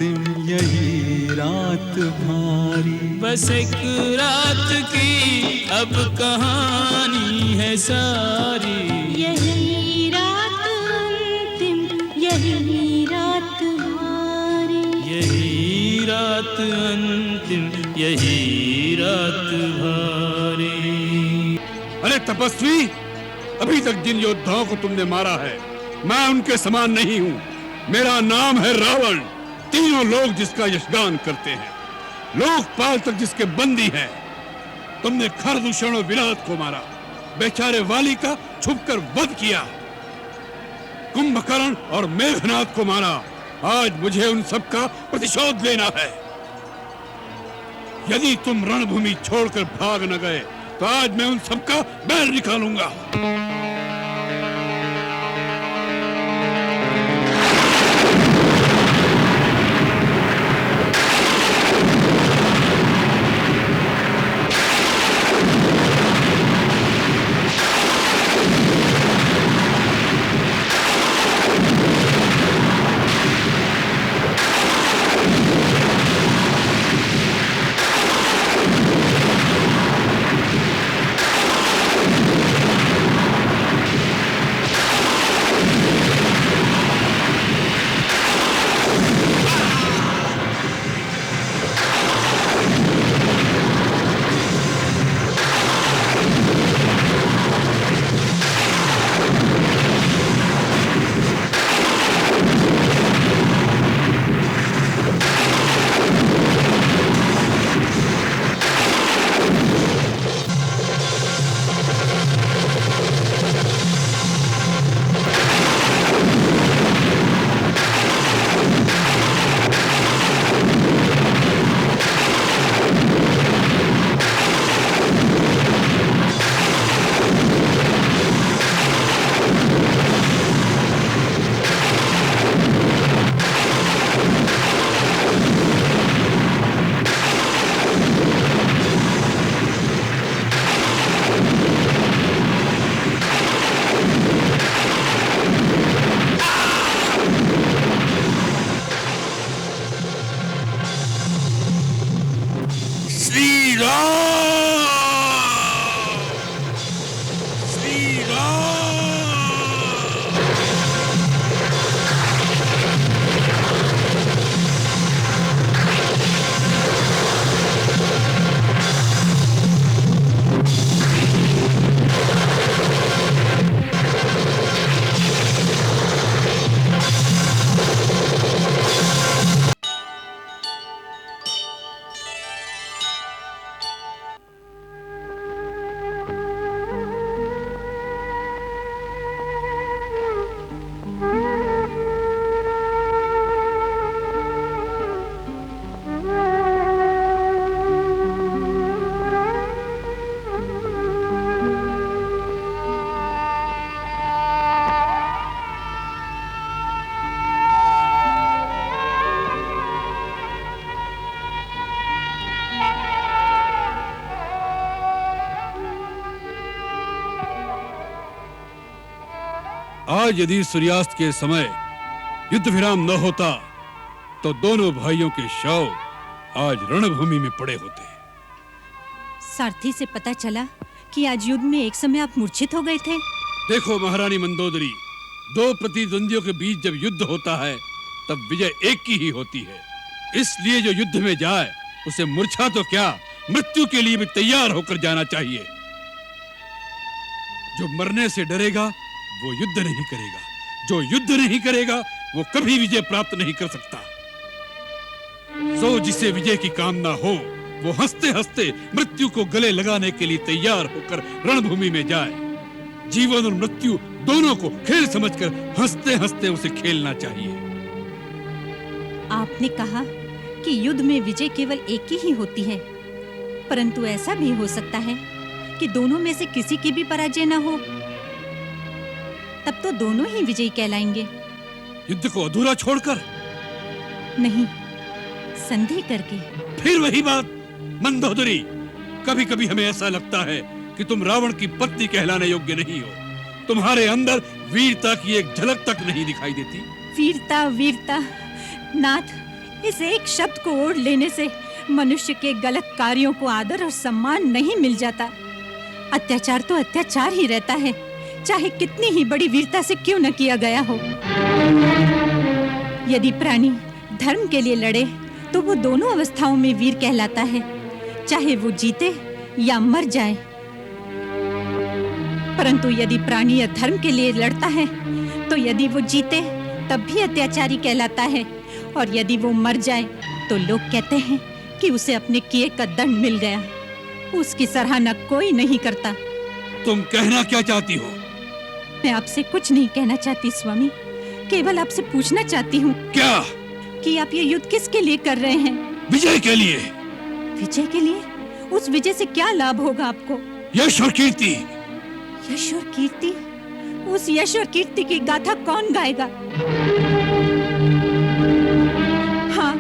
अंतिम यही रात भारी। बस एक रात की अब कहानी है सारी। यही रात अंतिम यही रात भारी। यही रात अंतिम यही रात भारी। अरे तपस्वी, अभी तक जिन योद्धाओं को तुमने मारा है मैं उनके समान नहीं हूँ। मेरा नाम है रावण। तीनों लोग जिसका यशगान करते हैं, लोकपाल तक जिसके बंदी हैं। तुमने खरदूषण और विराट को मारा, बेचारे वाली का छुपकर वध किया, कुंभकर्ण और मेघनाद को मारा। आज मुझे उन सब का प्रतिशोध लेना है। यदि तुम रणभूमि छोड़कर भाग न गए तो आज मैं उन सब का बैल निकालूंगा। आज यदि सूर्यास्त के समय युद्ध विराम न होता तो दोनों भाइयों के शव आज रणभूमि में पड़े होते। सारथी से पता चला कि आज युद्ध में एक समय आप मूर्छित हो गए थे। देखो महारानी मंदोदरी, दो प्रतिद्वंदियों के बीच जब युद्ध होता है तब विजय एक की ही होती है। इसलिए जो युद्ध में जाए उसे मूर्छा तो क्या, मृत्यु के लिए भी तैयार होकर जाना चाहिए। जो मरने से डरेगा वो युद्ध नहीं करेगा, जो युद्ध नहीं करेगा वो कभी विजय प्राप्त नहीं कर सकता। सो जिसे विजय की कामना हो वो हंसते हंसते मृत्यु को गले लगाने के लिए तैयार होकर रणभूमि में जाए। जीवन और मृत्यु दोनों को खेल समझकर हंसते हंसते उसे खेलना चाहिए। आपने कहा कि युद्ध में विजय केवल एक की ही होती है, परंतु ऐसा भी हो सकता है कि दोनों में से किसी की भी पराजय न हो, तब तो दोनों ही विजयी कहलाएंगे। युद्ध को अधूरा छोड़कर? नहीं, संधि करके। फिर वही बात मंदोदरी, कभी कभी हमें ऐसा लगता है कि तुम रावण की पत्नी कहलाने योग्य नहीं हो। तुम्हारे अंदर वीरता की एक झलक तक नहीं दिखाई देती। वीरता वीरता नाथ, इस एक शब्द को ओढ़ लेने से मनुष्य के गलत कार्यों को आदर और सम्मान नहीं मिल जाता। अत्याचार तो अत्याचार ही रहता है, चाहे कितनी ही बड़ी वीरता से क्यों न किया गया हो। यदि प्राणी धर्म के लिए लड़े तो वो दोनों अवस्थाओं में वीर कहलाता है, चाहे वो जीते या मर जाए। परंतु यदि प्राणी अधर्म के लिए लड़ता है तो यदि वो जीते तब भी अत्याचारी कहलाता है, और यदि वो मर जाए तो लोग कहते हैं कि उसे अपने किए का दंड मिल गया। उसकी सराहना कोई नहीं करता। तुम कहना क्या चाहती हो? मैं आपसे कुछ नहीं कहना चाहती स्वामी, केवल आपसे पूछना चाहती हूँ। क्या? कि आप ये युद्ध किसके लिए कर रहे हैं? विजय के लिए। विजय के लिए? उस विजय से क्या लाभ होगा आपको? यश और कीर्ति। यश और कीर्ति? उस यश और कीर्ति की गाथा कौन गाएगा? हाँ,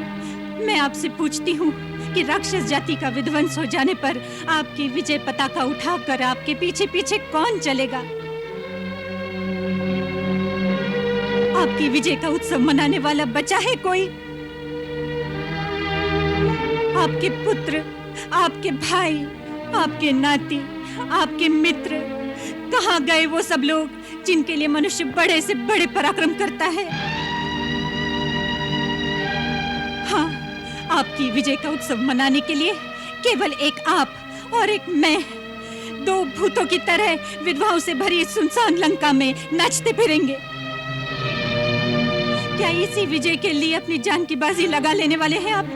मैं आपसे पूछती हूँ कि राक्षस जाति का विध्वंस हो जाने पर आपकी विजय पताका उठाकर आपके पीछे पीछे कौन चलेगा? आपकी विजय का उत्सव मनाने वाला बचा है कोई? आपके पुत्र, आपके भाई, आपके नाती, आपके मित्र, कहाँ गए वो सब लोग जिनके लिए मनुष्य बड़े से बड़े पराक्रम करता है? हाँ, आपकी विजय का उत्सव मनाने के लिए केवल एक आप और एक मैं, दो भूतों की तरह विधवाओं से भरी सुनसान लंका में नाचते फिरेंगे। क्या इसी विजय के लिए अपनी जान की बाजी लगा लेने वाले हैं आप?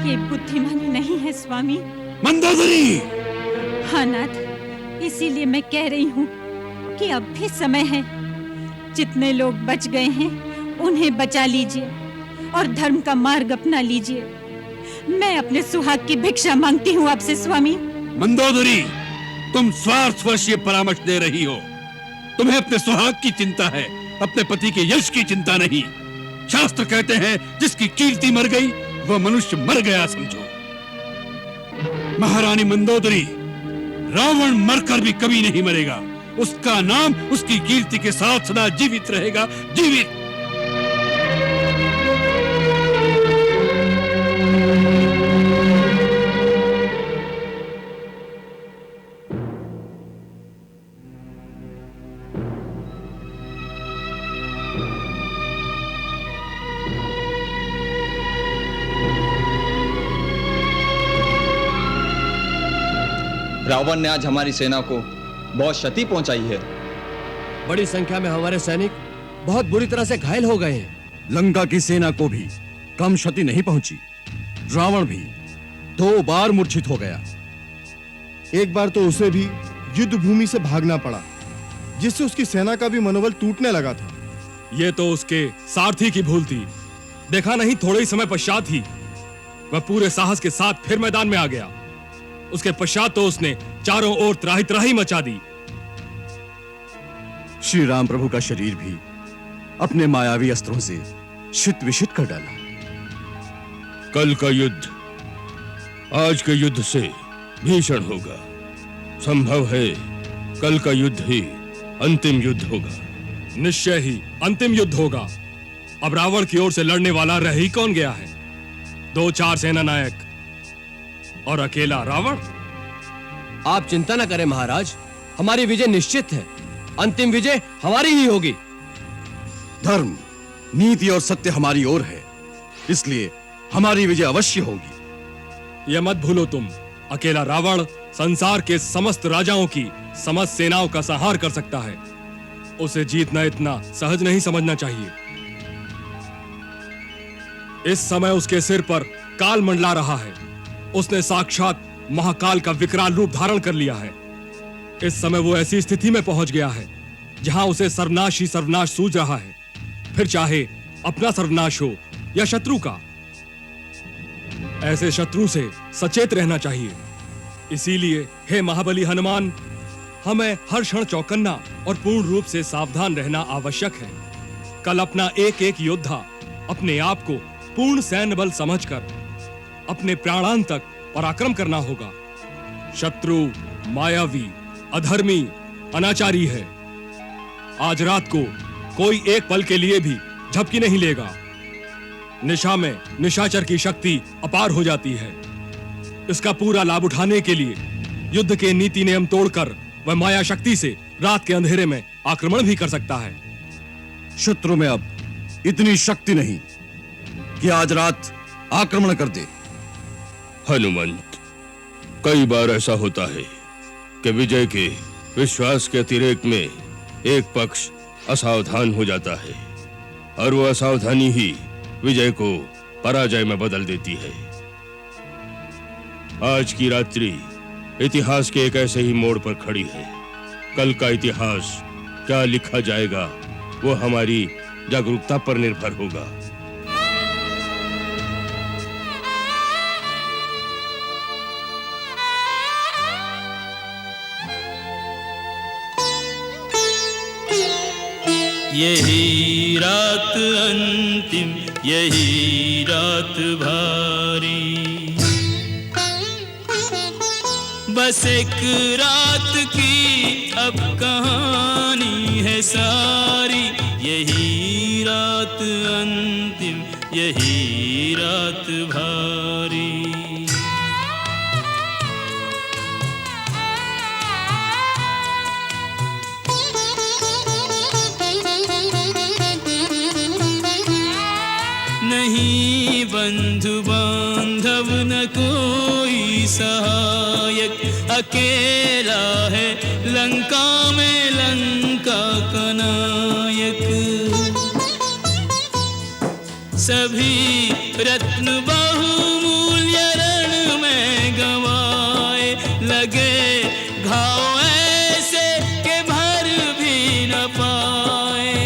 ये बुद्धिमानी नहीं है स्वामी। मंदोदरी! हाँ नाथ, इसीलिए मैं कह रही हूँ कि अब भी समय है। जितने लोग बच गए हैं उन्हें बचा लीजिए और धर्म का मार्ग अपना लीजिए। मैं अपने सुहाग की भिक्षा मांगती हूँ आपसे स्वामी। मंदोदरी, तुम स्वार्थवश ये परामर्श दे रही हो। तुम्हें अपने सुहाग की चिंता है, अपने पति के यश की चिंता नहीं। शास्त्र कहते हैं जिसकी कीर्ति मर गई वह मनुष्य मर गया समझो। महारानी मंदोदरी, रावण मरकर भी कभी नहीं मरेगा। उसका नाम उसकी कीर्ति के साथ सदा जीवित रहेगा, जीवित। रावण ने आज हमारी सेना को बहुत क्षति पहुंचाई है। बड़ी संख्या में हमारे सैनिक बहुत बुरी तरह से घायल हो गए हैं। लंका की सेना को भी कम क्षति नहीं पहुंची। रावण भी 2 बार मूर्छित हो गया। एक बार तो उसे भी युद्ध भूमि से भागना पड़ा, जिससे उसकी सेना का भी मनोबल टूटने लगा था। ये तो उसके सारथी की भूल थी। देखा नहीं, थोड़े ही समय पश्चात ही वह पूरे साहस के साथ फिर मैदान में आ गया। उसके पश्चात तो उसने चारों ओर त्राही त्राही मचा दी। श्री राम प्रभु का शरीर भी अपने मायावी अस्त्रों से शित विशित कर डाला। कल का युद्ध आज के युद्ध से भीषण होगा। संभव है कल का युद्ध ही अंतिम युद्ध होगा। निश्चय ही अंतिम युद्ध होगा। अब रावण की ओर से लड़ने वाला रह ही कौन गया है? 2-4 सेना नायक और अकेला रावण। आप चिंता न करें महाराज, हमारी विजय निश्चित है। अंतिम विजय हमारी ही होगी। धर्म, नीति और सत्य हमारी ओर है, इसलिए हमारी विजय अवश्य होगी। यह मत भूलो तुम, अकेला रावण संसार के समस्त राजाओं की समस्त सेनाओं का संहार कर सकता है। उसे जीतना इतना सहज नहीं समझना चाहिए। इस समय उसके सिर पर काल मंडला रहा है। उसने साक्षात महाकाल का विकराल रूप धारण कर लिया है। इस समय वो ऐसी स्थिति में पहुंच गया है जहां उसे सर्वनाश ही सर्वनाश सूझ रहा है, फिर चाहे अपना सर्वनाश हो या शत्रु का। ऐसे शत्रु से सचेत रहना चाहिए। इसीलिए हे महाबली हनुमान, हमें हर क्षण चौकन्ना और पूर्ण रूप से सावधान रहना आवश्यक है। कल अपना एक एक योद्धा अपने आप को पूर्ण सैन्य बल समझकर अपने प्राणांत तक पराक्रम करना होगा। शत्रु मायावी, अधर्मी, अनाचारी है। आज रात को कोई एक पल के लिए भी झपकी नहीं लेगा। निशा में निशाचर की शक्ति अपार हो जाती है। इसका पूरा लाभ उठाने के लिए युद्ध के नीति नियम तोड़कर वह माया शक्ति से रात के अंधेरे में आक्रमण भी कर सकता है। शत्रु में अब इतनी शक्ति नहीं कि आज रात आक्रमण कर दे। हनुमंत, कई बार ऐसा होता है कि विजय के विश्वास के अतिरेक में एक पक्ष असावधान हो जाता है और वो असावधानी ही विजय को पराजय में बदल देती है। आज की रात्रि इतिहास के एक ऐसे ही मोड़ पर खड़ी है। कल का इतिहास क्या लिखा जाएगा वो हमारी जागरूकता पर निर्भर होगा। यही रात अंतिम, यही रात भारी, बस एक रात की अब कहानी है सारी। यही रात अंतिम, यही रात भारी। नहीं बंधु बांधव न कोई सहायक, अकेला है लंका में लंका का नायक। सभी रत्न बहुमूल्य रण में गंवाए, लगे घाव ऐसे के भर भी न पाए।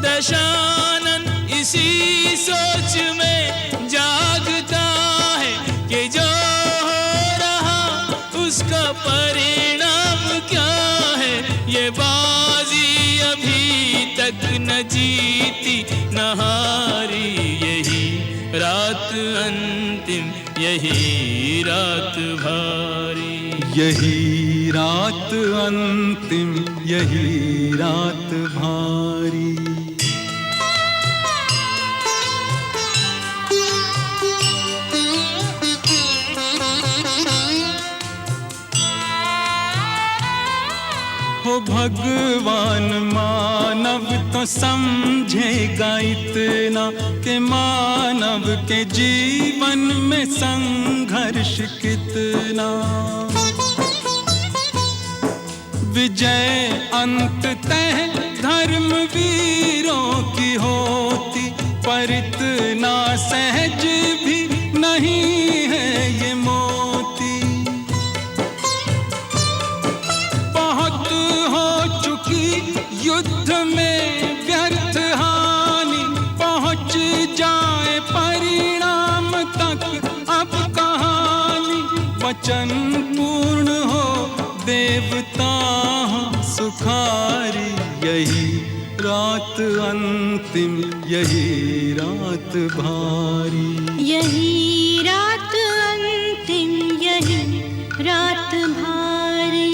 दशानन इसी सोच में जागता है कि जो हो रहा उसका परिणाम क्या है। ये बाजी अभी तक न जीती न हारी। यही रात अंतिम, यही रात भारी। यही रात अंतिम, यही रात भारी। हो भगवान मानव तो समझेगा इतना कि मानव के जीवन में संघर्ष कितना। विजय अंततः धर्म वीरों की होती, पर इतना सहज भी नहीं है ये मोती। बहुत हो चुकी युद्ध में व्यर्थ हानि, पहुंच जाए परिणाम तक अब कहानी। वचन पूर्ण हो देवता सुखारी। यही रात अंतिम, यही रात भारी। यही रात अंतिम, यही रात भारी।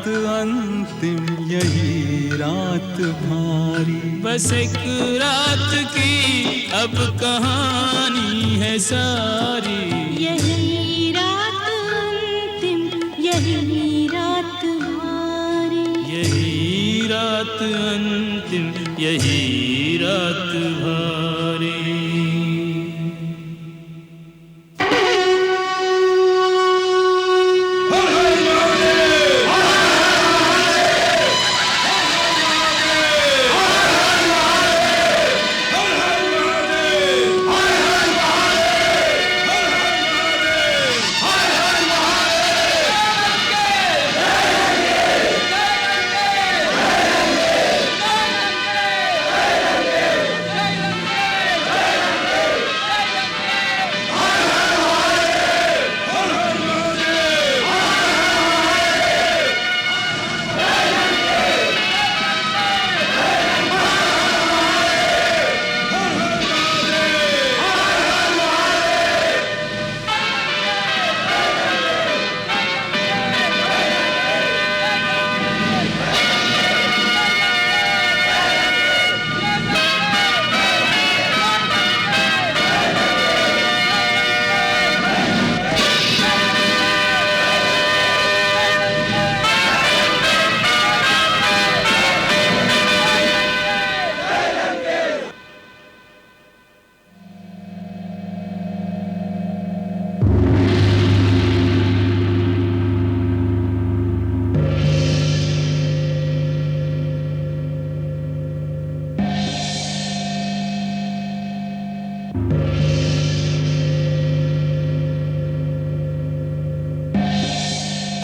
रात अंतिम यही रात भारी। बस एक रात की अब कहानी है सारी। यही रात अंतिम यही रात भारी। यही रात अंतिम यही रात भारी।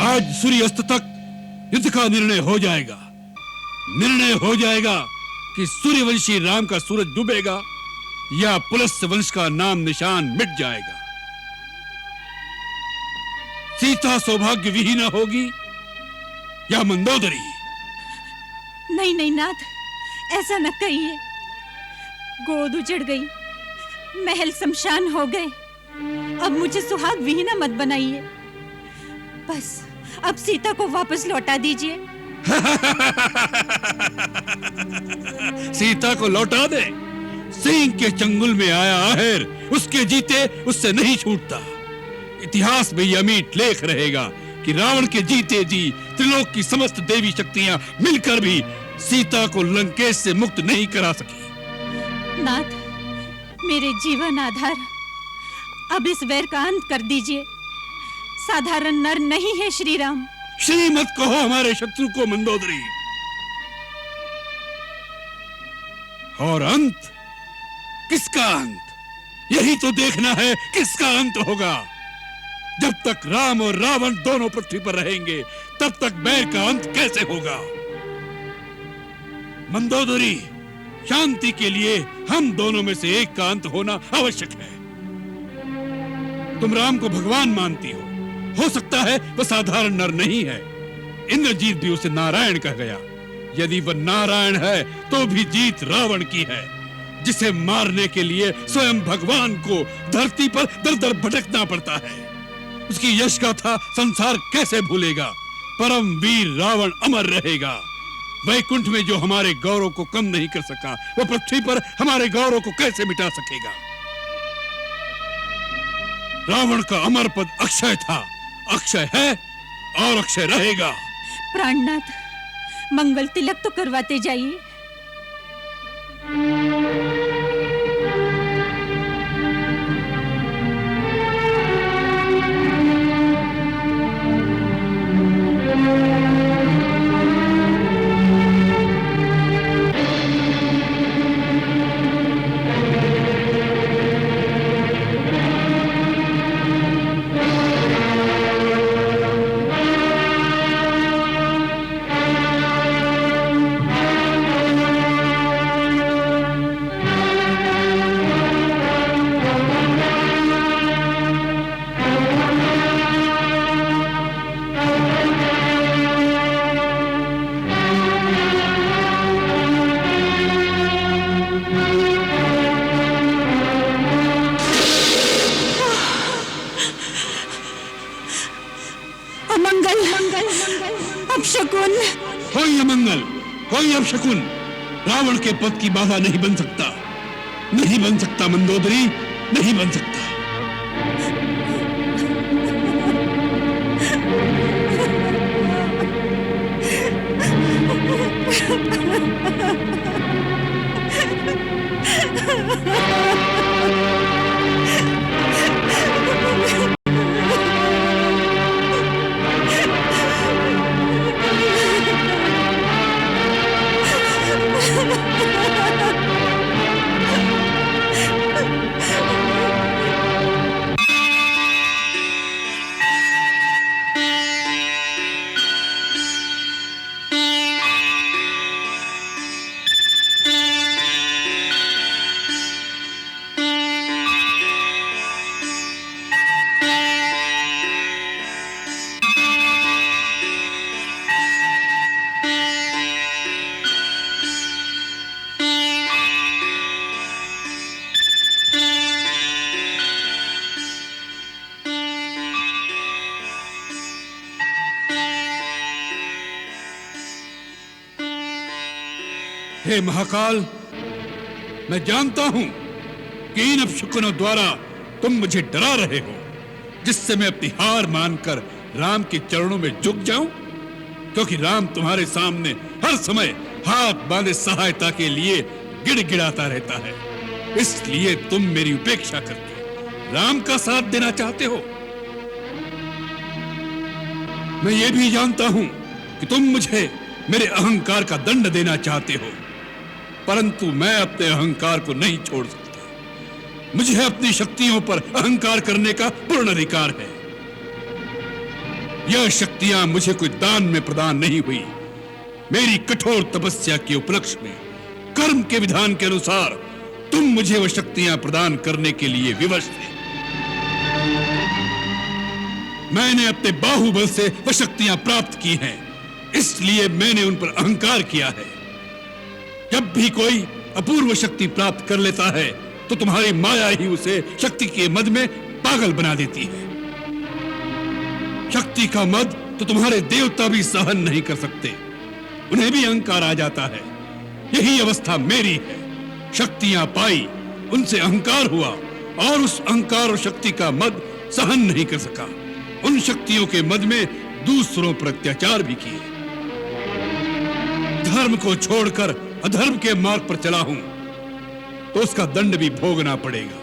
आज सूर्यास्त तक युद्ध का निर्णय हो जाएगा। निर्णय हो जाएगा कि सूर्यवंशी राम का सूरज डूबेगा या पुलस्त्य वंश का नाम निशान मिट जाएगा। सीता सौभाग्य विहीना होगी या मंदोदरी। नहीं नहीं नाथ, ऐसा न कहिए। गोद उजड़ गई, महल शमशान हो गए। अब मुझे सुहाग विहीना मत बनाइए। बस अब सीता को वापस लौटा दीजिए। सीता को लौटा दे। सिंह के चंगुल में आया आहेर उसके जीते उससे नहीं छूटता। इतिहास में यह अमिट लेख रहेगा कि रावण के जीते जी त्रिलोक की समस्त देवी शक्तियां मिलकर भी सीता को लंकेश से मुक्त नहीं करा सकी। नाथ, मेरे जीवन आधार, अब इस वैर का अंत कर दीजिए। साधारण नर नहीं है श्री राम। श्री मत कहो हमारे शत्रु को मंदोदरी। और अंत? किसका अंत? यही तो देखना है किसका अंत होगा। जब तक राम और रावण दोनों पृथ्वी पर रहेंगे तब तक बैर का अंत कैसे होगा। मंदोदरी, शांति के लिए हम दोनों में से एक का अंत होना आवश्यक है। तुम राम को भगवान मानती हो सकता है वह साधारण नर नहीं है। इंद्रजीत भी उसे नारायण कह गया। यदि वह नारायण है तो भी जीत रावण की है, जिसे मारने के लिए स्वयं भगवान को धरती पर दर दर भटकना पड़ता है। उसकी यश गाथा संसार कैसे भूलेगा। परम वीर रावण अमर रहेगा। वैकुंठ में जो हमारे गौरव को कम नहीं कर सका, वह पृथ्वी पर हमारे गौरव को कैसे मिटा सकेगा। रावण का अमर पद अक्षय था, अक्षय है और अक्षय रहेगा। प्राणनाथ, मंगल तिलक तो करवाते जाइए। अपशकुन! कोई अमंगल, कोई अपशकुन रावण के पद की बाधा नहीं बन सकता, नहीं बन सकता मंदोदरी, नहीं बन सकता। हे महाकाल, मैं जानता हूं कि इन अपशकुनों द्वारा तुम मुझे डरा रहे हो, जिससे मैं अपनी हार मानकर राम के चरणों में झुक जाऊं, क्योंकि राम तुम्हारे सामने हर समय हाथ बांधे सहायता के लिए गिड़गिड़ाता रहता है। इसलिए तुम मेरी उपेक्षा करके राम का साथ देना चाहते हो। मैं ये भी जानता हूं कि तुम मुझे मेरे अहंकार का दंड देना चाहते हो, परंतु मैं अपने अहंकार को नहीं छोड़ सकता। मुझे अपनी शक्तियों पर अहंकार करने का पूर्ण अधिकार है। यह शक्तियां मुझे कोई दान में प्रदान नहीं हुई। मेरी कठोर तपस्या के उपलक्ष्य में कर्म के विधान के अनुसार तुम मुझे वह शक्तियां प्रदान करने के लिए विवश थे। मैंने अपने बाहुबल से वह शक्तियां प्राप्त की हैं, इसलिए मैंने उन पर अहंकार किया है। जब भी कोई अपूर्व शक्ति प्राप्त कर लेता है तो तुम्हारी माया ही उसे शक्ति के मद में पागल बना देती है। शक्ति का मद तो तुम्हारे देवता भी सहन नहीं कर सकते, उन्हें भी अहंकार आ जाता है। यही अवस्था मेरी है। शक्तियां पाई, उनसे अहंकार हुआ और उस अहंकार और शक्ति का मद सहन नहीं कर सका। उन शक्तियों के मद में दूसरों पर अत्याचार भी किए। धर्म को छोड़कर अधर्म के मार्ग पर चला हूं तो उसका दंड भी भोगना पड़ेगा,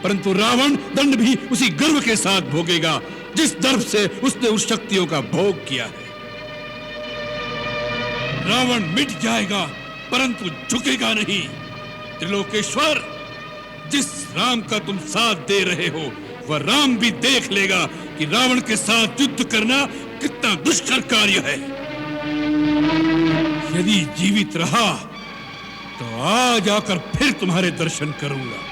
परंतु रावण दंड भी उसी गर्व के साथ भोगेगा जिस दर्प से उसने उस शक्तियों का भोग किया है। रावण मिट जाएगा परंतु झुकेगा नहीं। त्रिलोकेश्वर, जिस राम का तुम साथ दे रहे हो वह राम भी देख लेगा कि रावण के साथ युद्ध करना कितना दुष्कर कार्य है। यदि जीवित रहा तो आज आकर फिर तुम्हारे दर्शन करूंगा।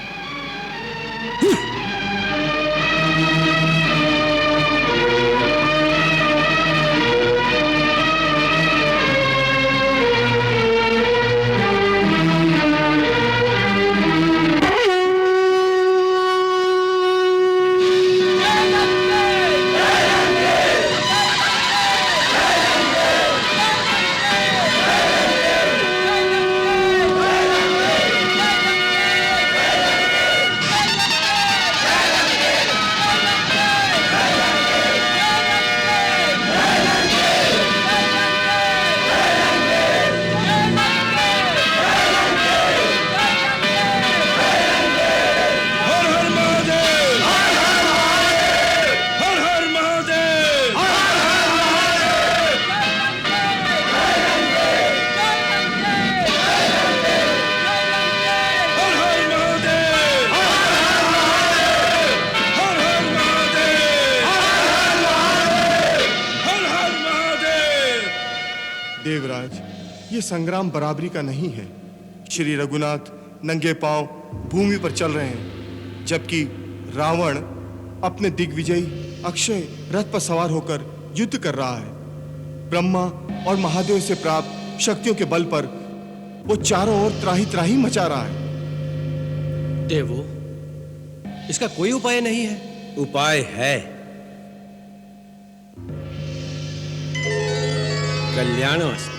देवराज, ये संग्राम बराबरी का नहीं है। श्री रघुनाथ नंगे पांव भूमि पर चल रहे हैं, जबकि रावण अपने दिग्विजयी अक्षय रथ पर सवार होकर युद्ध कर रहा है। ब्रह्मा और महादेव से प्राप्त शक्तियों के बल पर वो चारों ओर त्राही त्राही मचा रहा है। देवो, इसका कोई उपाय नहीं है? उपाय है। कल्याणमस्तु।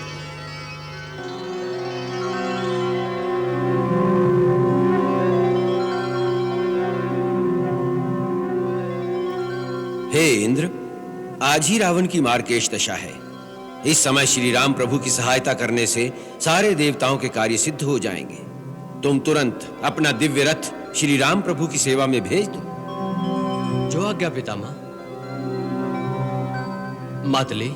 हे इंद्र, आज ही रावण की मार्केश दशा है। इस समय श्री राम प्रभु की सहायता करने से सारे देवताओं के कार्य सिद्ध हो जाएंगे। तुम तुरंत अपना दिव्य रथ श्री राम प्रभु की सेवा में भेज दो। जो आज्ञा पितामह। मातली,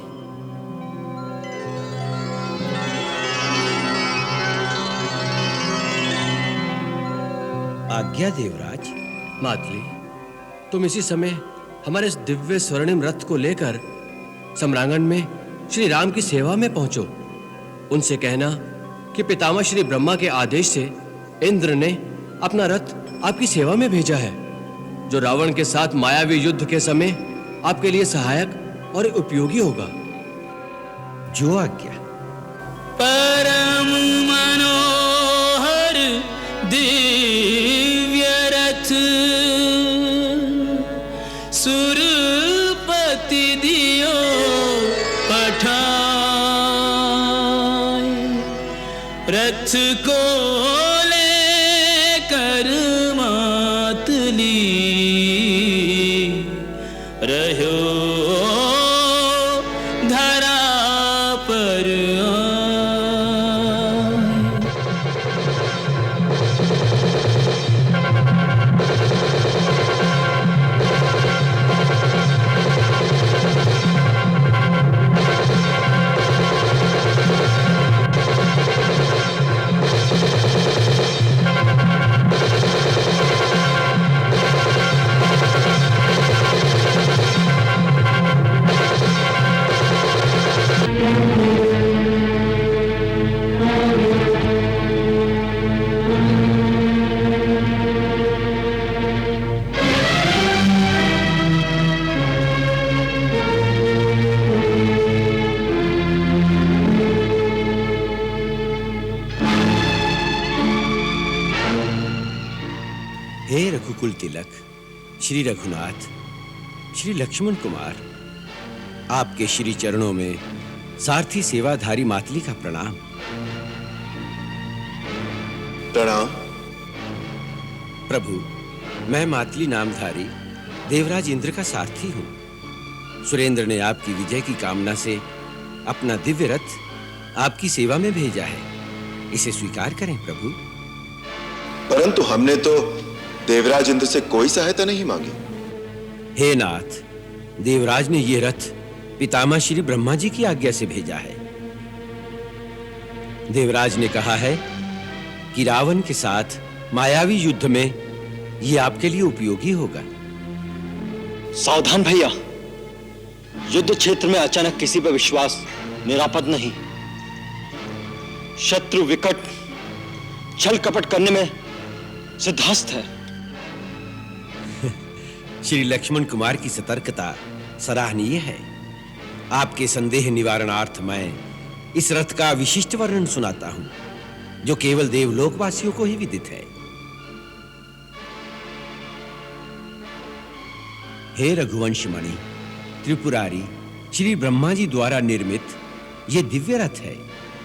आज्ञा देवराज। मातली, तुम इसी समय हमारे इस दिव्य स्वर्णिम रथ को लेकर सम्रांगण में श्री राम की सेवा में पहुंचो। उनसे कहना कि पितामह श्री ब्रह्मा के आदेश से इंद्र ने अपना रथ आपकी सेवा में भेजा है, जो रावण के साथ मायावी युद्ध के समय आपके लिए सहायक और उपयोगी होगा। जो आज्ञा। परम मनोहर दिव्य रथ सुरपति दियो पठाए, रथ को लेकर मातली रहो धरा पर हे रघुकुल तिलक, श्री रघुनाथ, श्री लक्ष्मण कुमार, आपके श्री चरणों में सारथी सेवाधारी मातली का प्रणाम। प्रणाम। प्रभु, मैं मातली नामधारी देवराज इंद्र का सारथी हूं। सुरेंद्र ने आपकी विजय की कामना से अपना दिव्य रथ आपकी सेवा में भेजा है। इसे स्वीकार करें प्रभु। परंतु हमने तो देवराज इंद्र से कोई सहायता नहीं मांगी। हे नाथ, देवराज ने यह रथ पितामह श्री ब्रह्मा जी की आज्ञा से भेजा है। देवराज ने कहा है कि रावण के साथ मायावी युद्ध में यह आपके लिए उपयोगी होगा। सावधान भैया, युद्ध क्षेत्र में अचानक किसी पर विश्वास निरापद नहीं। शत्रु विकट छल कपट करने में सिद्धहस्त है। श्री लक्ष्मण कुमार की सतर्कता सराहनीय है। आपके संदेह निवारणार्थ मैं इस रथ का विशिष्ट वर्णन सुनाता हूं, जो केवल देवलोकवासियों को ही विदित है। हे रघुवंशमणि, त्रिपुरारी श्री ब्रह्मा जी द्वारा निर्मित यह दिव्य रथ है।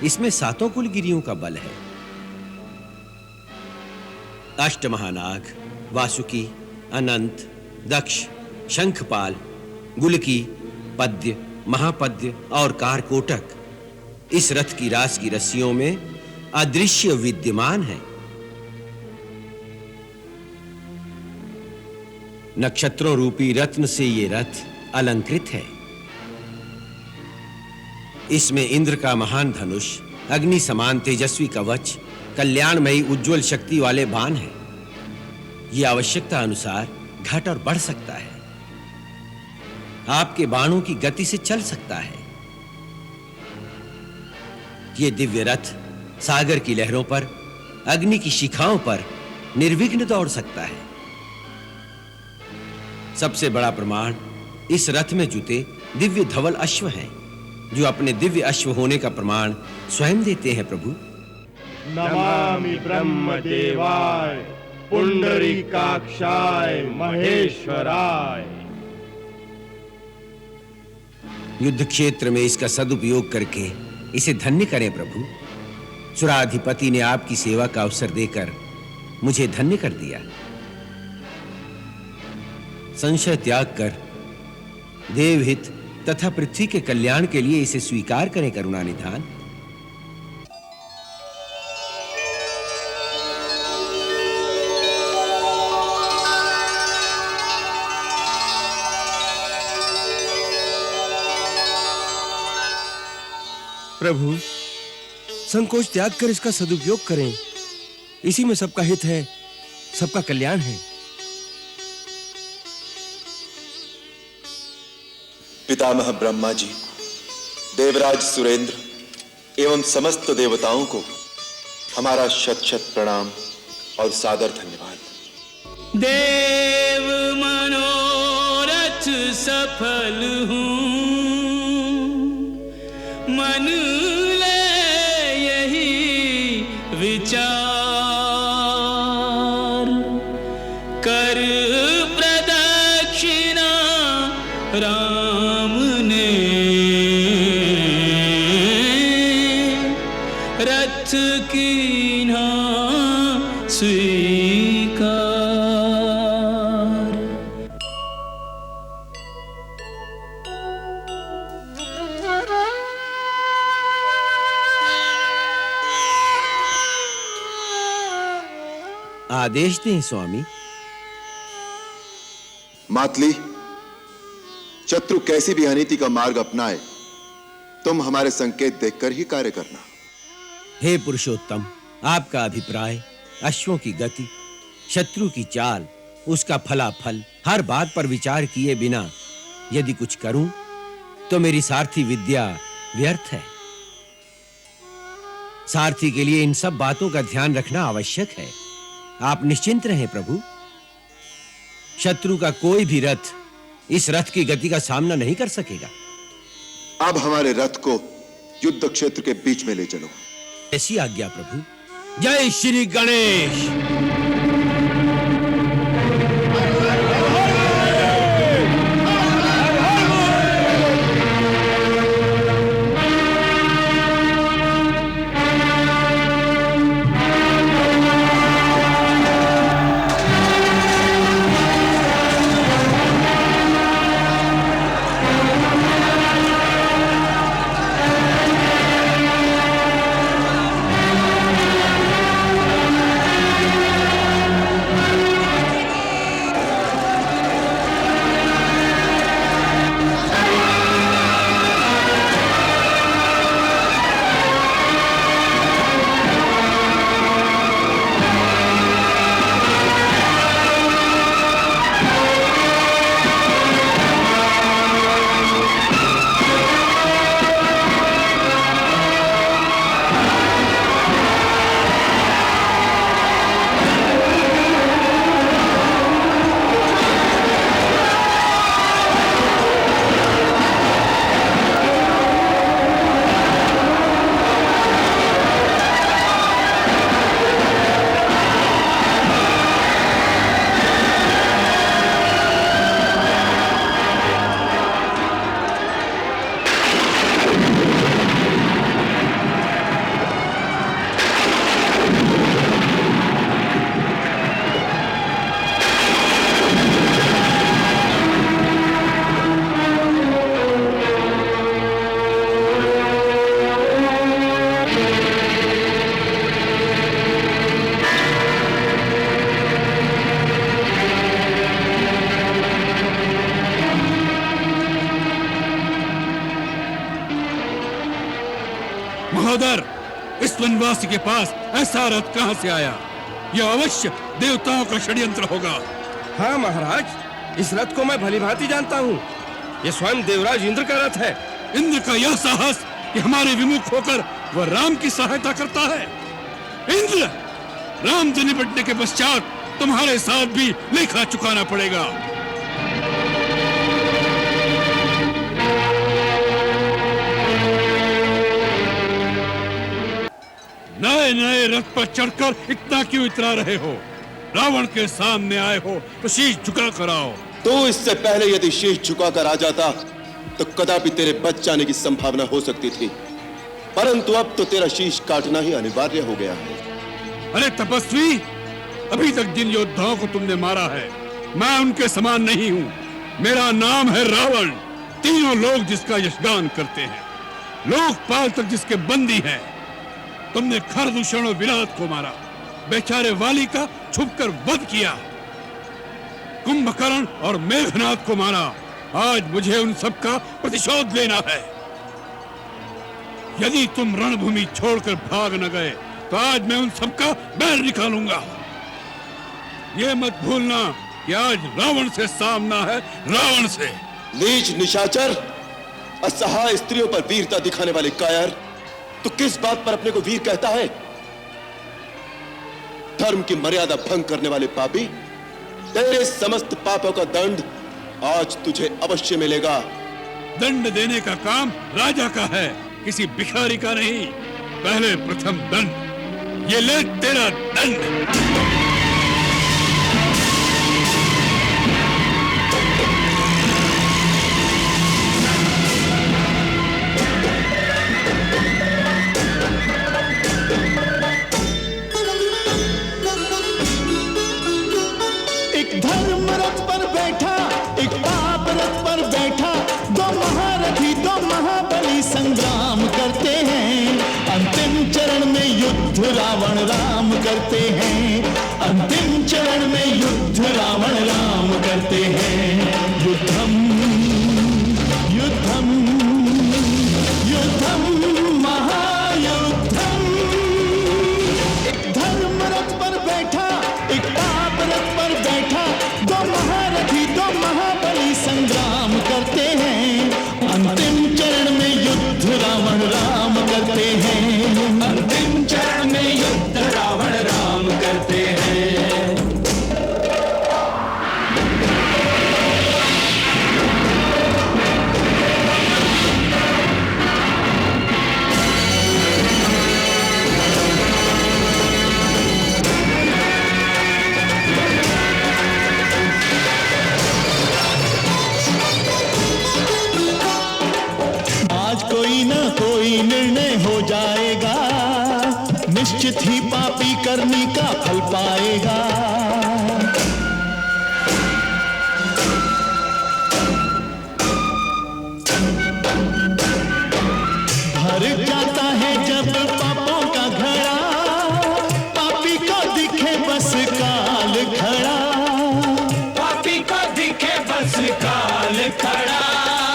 इसमें 7 कुलगिरियों का बल है। अष्टमहानाग, वासुकी, अनंत, दक्ष, शंखपाल, गुलकी, पद्य, महापद्य और कारकोटक इस रथ की रास की रस्सियों में अदृश्य विद्यमान है। नक्षत्रों रूपी रत्न से ये रथ अलंकृत है। इसमें इंद्र का महान धनुष, अग्नि समान तेजस्वी कवच, कल्याणमयी उज्जवल शक्ति वाले बाण हैं। यह आवश्यकता अनुसार घट और बढ़ सकता है। आपके बाणों की गति से चल सकता है। यह दिव्य रथ सागर की लहरों पर, अग्नि की शिखाओं पर निर्विघ्न दौड़ सकता है। सबसे बड़ा प्रमाण इस रथ में जुटे दिव्य धवल अश्व हैं, जो अपने दिव्य अश्व होने का प्रमाण स्वयं देते हैं। प्रभु, नमामि ब्रह्मदेवाय पुंडरीकाक्षाय महेश्वराय। युद्ध क्षेत्र में इसका सदुपयोग करके इसे धन्य करें प्रभु। सुराधिपति ने आपकी सेवा का अवसर देकर मुझे धन्य कर दिया। संशय त्याग कर देवहित तथा पृथ्वी के कल्याण के लिए इसे स्वीकार करें करुणानिधान। प्रभु, संकोच त्याग कर इसका सदुपयोग करें। इसी में सबका हित है, सबका कल्याण है। पितामह ब्रह्मा जी, देवराज सुरेंद्र एवं समस्त देवताओं को हमारा शत शत प्रणाम और सादर धन्यवाद। देव मनोरथ सफल हूँ, मन ले यही विचार, कर प्रदक्षिणा राम ने रथ कीन्हा स्वीकार। आदेश दें स्वामी। मातली, शत्रु कैसी भी अनीति का मार्ग अपनाए, तुम हमारे संकेत देखकर ही कार्य करना। हे पुरुषोत्तम, आपका अभिप्राय, अश्वों की गति, शत्रु की चाल, उसका फलाफल, हर बात पर विचार किए बिना यदि कुछ करूं तो मेरी सारथी विद्या व्यर्थ है। सारथी के लिए इन सब बातों का ध्यान रखना आवश्यक है। आप निश्चिंत रहें प्रभु। शत्रु का कोई भी रथ इस रथ की गति का सामना नहीं कर सकेगा। अब हमारे रथ को युद्ध क्षेत्र के बीच में ले चलो। ऐसी आज्ञा प्रभु। जय श्री गणेश। महोदर, इस वनवासी के पास ऐसा रथ कहां से आया? यह अवश्य देवताओं का षड्यंत्र होगा। हाँ महाराज, इस रथ को मैं भली भांति जानता हूँ। यह स्वयं देवराज इंद्र का रथ है। इंद्र का यह साहस कि हमारे विमुख होकर वह राम की सहायता करता है। इंद्र, राम से निपटने के पश्चात तुम्हारे साथ भी लेखा चुकाना पड़ेगा। नए नए रथ पर चढ़कर इतना क्यों इतरा रहे हो? रावण के सामने आए हो तो शीश झुका कर आओ। तो इससे पहले यदि शीश झुका कर आ जाता तो कदापि तेरे बच जाने की संभावना हो सकती थी, परंतु अब तो तेरा शीश काटना ही अनिवार्य हो गया है। अरे तपस्वी, अभी तक जिन योद्धाओं को तुमने मारा है, मैं उनके समान नहीं हूं। मेरा नाम है रावण। तीनों लोग जिसका यशगान करते हैं, लोकपाल तक जिसके बंदी हैं। तुमने खरदूषण और विराट को मारा, बेचारे वाली का छुपकर वध किया, कुंभकर्ण और मेघनाथ को मारा। आज मुझे उन सब का प्रतिशोध लेना है। यदि तुम रणभूमि छोड़कर भाग न गए तो आज मैं उन सब का बैर निकालूंगा। ये मत भूलना कि आज रावण से सामना है, रावण से। नीच निशाचर, असहाय स्त्रियों पर वीरता दिखाने वाले कायर, तो किस बात पर अपने को वीर कहता है? धर्म की मर्यादा भंग करने वाले पापी, तेरे समस्त पापों का दंड आज तुझे अवश्य मिलेगा। दंड देने का काम राजा का है, किसी भिखारी का नहीं। पहले प्रथम दंड, ये ले तेरा दंड। संग्राम करते हैं, अंतिम चरण में युद्ध रावण राम करते हैं। अंतिम चरण में युद्ध रावण राम करते हैं। युद्धम युद्धम युद्धम महायुद्धम। एक धर्म रथ पर बैठा, एक पाप रथ पर बैठा, दो महारथी दो महाबली संग्राम करते हैं। अंतिम चरण में युद्ध रावण राम करते हैं। अंतिम चरण में युद्ध रावण राम करते हैं। कोई ना कोई निर्णय हो जाएगा, निश्चित ही पापी करनी का फल पाएगा। भर जाता है जब पापों का घड़ा, पापी को दिखे बस काल खड़ा। पापी को दिखे बस काल खड़ा।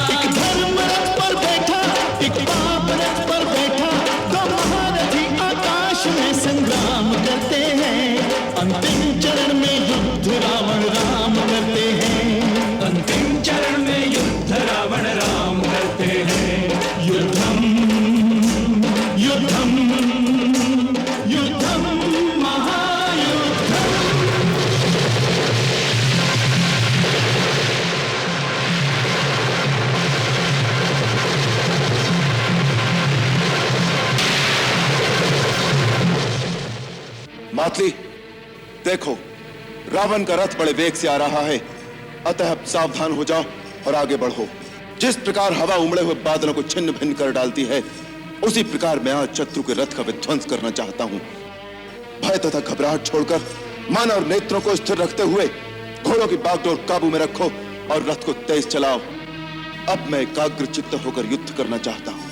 एक धर्म रथ पर बैठा, एक पाप रथ पर बैठा, दो महारथी आकाश में संग्राम करते हैं। अंतिम चरण में युद्ध रावण राम करते हैं। अंतिम चरण में युद्ध रावण राम करते हैं। युद्धम युद्धम युद्धम महायुद्धम। मातली, देखो रावण का रथ बड़े वेग से आ रहा है, अतः अब सावधान हो जाओ और आगे बढ़ो। जिस प्रकार हवा उमड़े हुए बादलों को छिन्न भिन्न कर डालती है, उसी प्रकार मैं आज शत्रु के रथ का विध्वंस करना चाहता हूं। भय तथा घबराहट छोड़कर मन और नेत्रों को स्थिर रखते हुए घोड़ों की बागडोर काबू में रखो और रथ को तेज चलाओ। अब मैं एकाग्र चित्त होकर युद्ध करना चाहता हूं।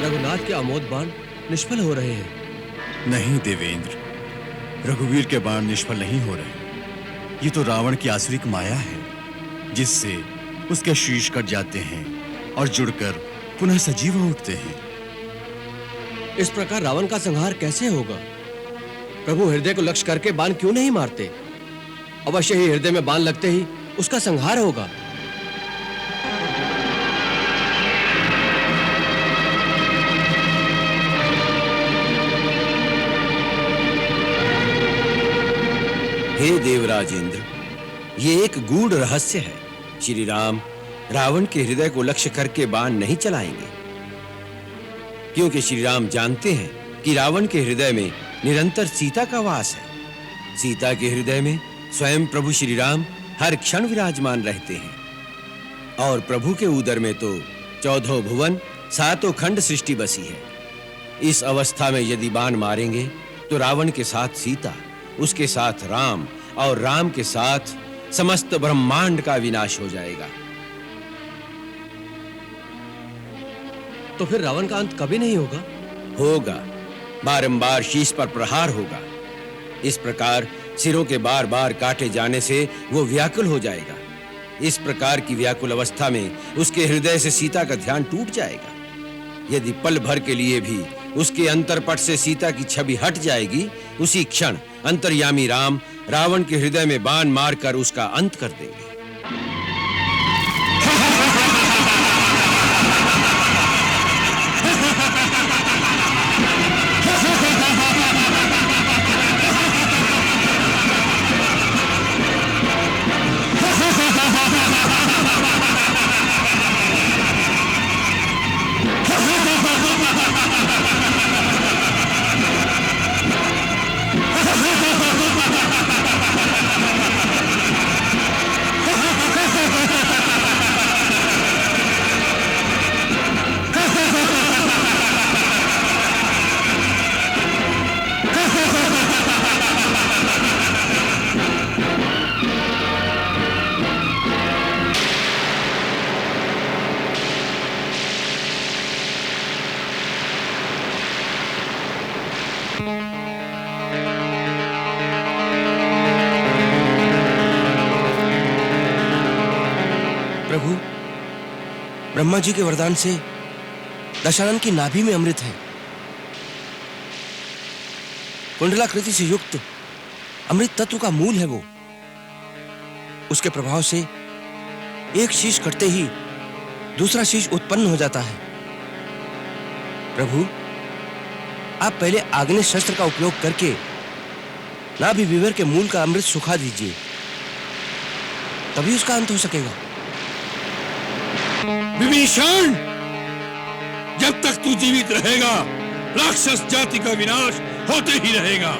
रघुनाथ के अमोद बाण निष्फल हो रहे हैं। नहीं देवेंद्र, रघुवीर के बाण निष्फल नहीं हो रहे। ये तो रावण की आसुरिक माया है, जिससे उसके शीश कट जाते हैं और जुड़कर पुनः सजीव हो उठते हैं। इस प्रकार रावण का संहार कैसे होगा? प्रभु हृदय को लक्ष्य करके बाण क्यों नहीं मारते? अवश्य ही हृदय में बाण लगते ही उसका संहार होगा। हे देवराज इंद्र, ये एक गूढ़ रहस्य है। श्री राम रावण के हृदय को लक्ष्य करके बाण नहीं चलाएंगे, क्योंकि श्री राम जानते हैं कि रावण के हृदय में निरंतर सीता का वास है। सीता के हृदय में स्वयं प्रभु श्री राम हर क्षण विराजमान रहते हैं और प्रभु के उदर में तो 14 भुवन 7 खंड सृष्टि बसी है। इस अवस्था में यदि बाण मारेंगे तो रावण के साथ सीता, उसके साथ राम और राम के साथ समस्त ब्रह्मांड का विनाश हो जाएगा। तो फिर रावण का अंत कभी नहीं होगा? होगा, बारंबार शीश पर प्रहार होगा। इस प्रकार सिरों के बार बार काटे जाने से वो व्याकुल हो जाएगा। इस प्रकार की व्याकुल अवस्था में उसके हृदय से सीता का ध्यान टूट जाएगा। यदि पल भर के लिए भी उसके अंतरपट से सीता की छवि हट जाएगी, उसी क्षण अंतर्यामी राम रावण के हृदय में बाण मारकर उसका अंत कर देंगे। प्रभु, ब्रह्मा जी के वरदान से दशानन की नाभि में अमृत है। कुंडलाकृति से युक्त अमृत तत्व का मूल है वो। उसके प्रभाव से एक शीश कटते ही दूसरा शीश उत्पन्न हो जाता है। प्रभु, आप पहले आग्नेय शस्त्र का उपयोग करके नाभि विवर के मूल का अमृत सुखा दीजिए, तभी उसका अंत हो सकेगा। विभीषण, जब तक तू जीवित रहेगा राक्षस जाति का विनाश होते ही रहेगा।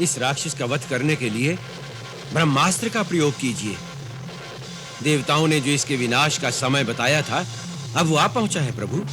इस राक्षस का वध करने के लिए ब्रह्मास्त्र का प्रयोग कीजिए। देवताओं ने जो इसके विनाश का समय बताया था, अब वो आ पहुंचा है प्रभु।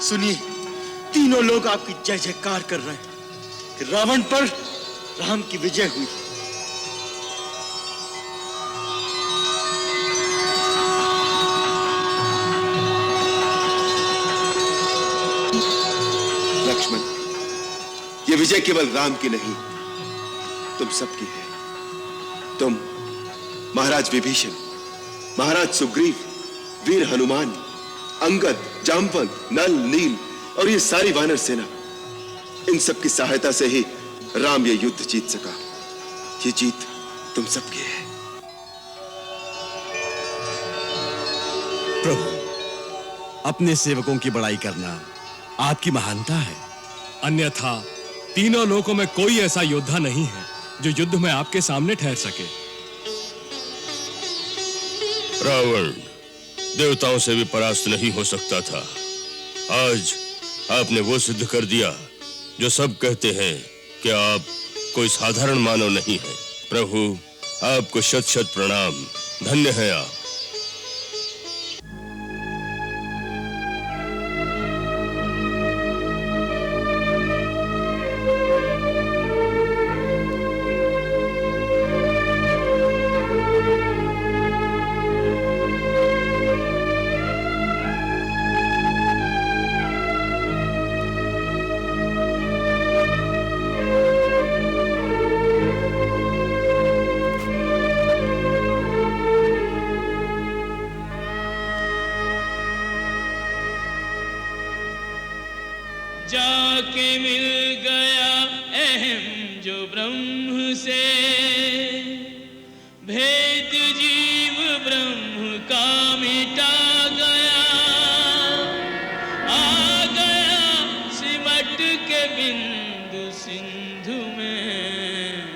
सुनिए, तीनों लोग आपकी जय जयकार कर रहे हैं कि रावण पर राम की विजय हुई। लक्ष्मण, ये विजय केवल राम की नहीं, तुम सबकी है। तुम महाराज विभीषण, महाराज सुग्रीव, वीर हनुमान, अंगद, जामवंत, नल, नील और ये सारी वानर सेना, इन सब की सहायता से ही राम ये युद्ध जीत सका। ये जीत तुम सबकी है। प्रभु, अपने सेवकों की बड़ाई करना आपकी महानता है। अन्यथा तीनों लोकों में कोई ऐसा योद्धा नहीं है जो युद्ध में आपके सामने ठहर सके। रावण देवताओं से भी परास्त नहीं हो सकता था। आज आपने वो सिद्ध कर दिया जो सब कहते हैं कि आप कोई साधारण मानव नहीं है। प्रभु, आपको शत शत प्रणाम। धन्य हैं आप। जाके मिल गया अहम जो ब्रह्म से, भेद जीव ब्रह्म का मिटा गया। आ गया सिमट के बिंदु सिंधु में,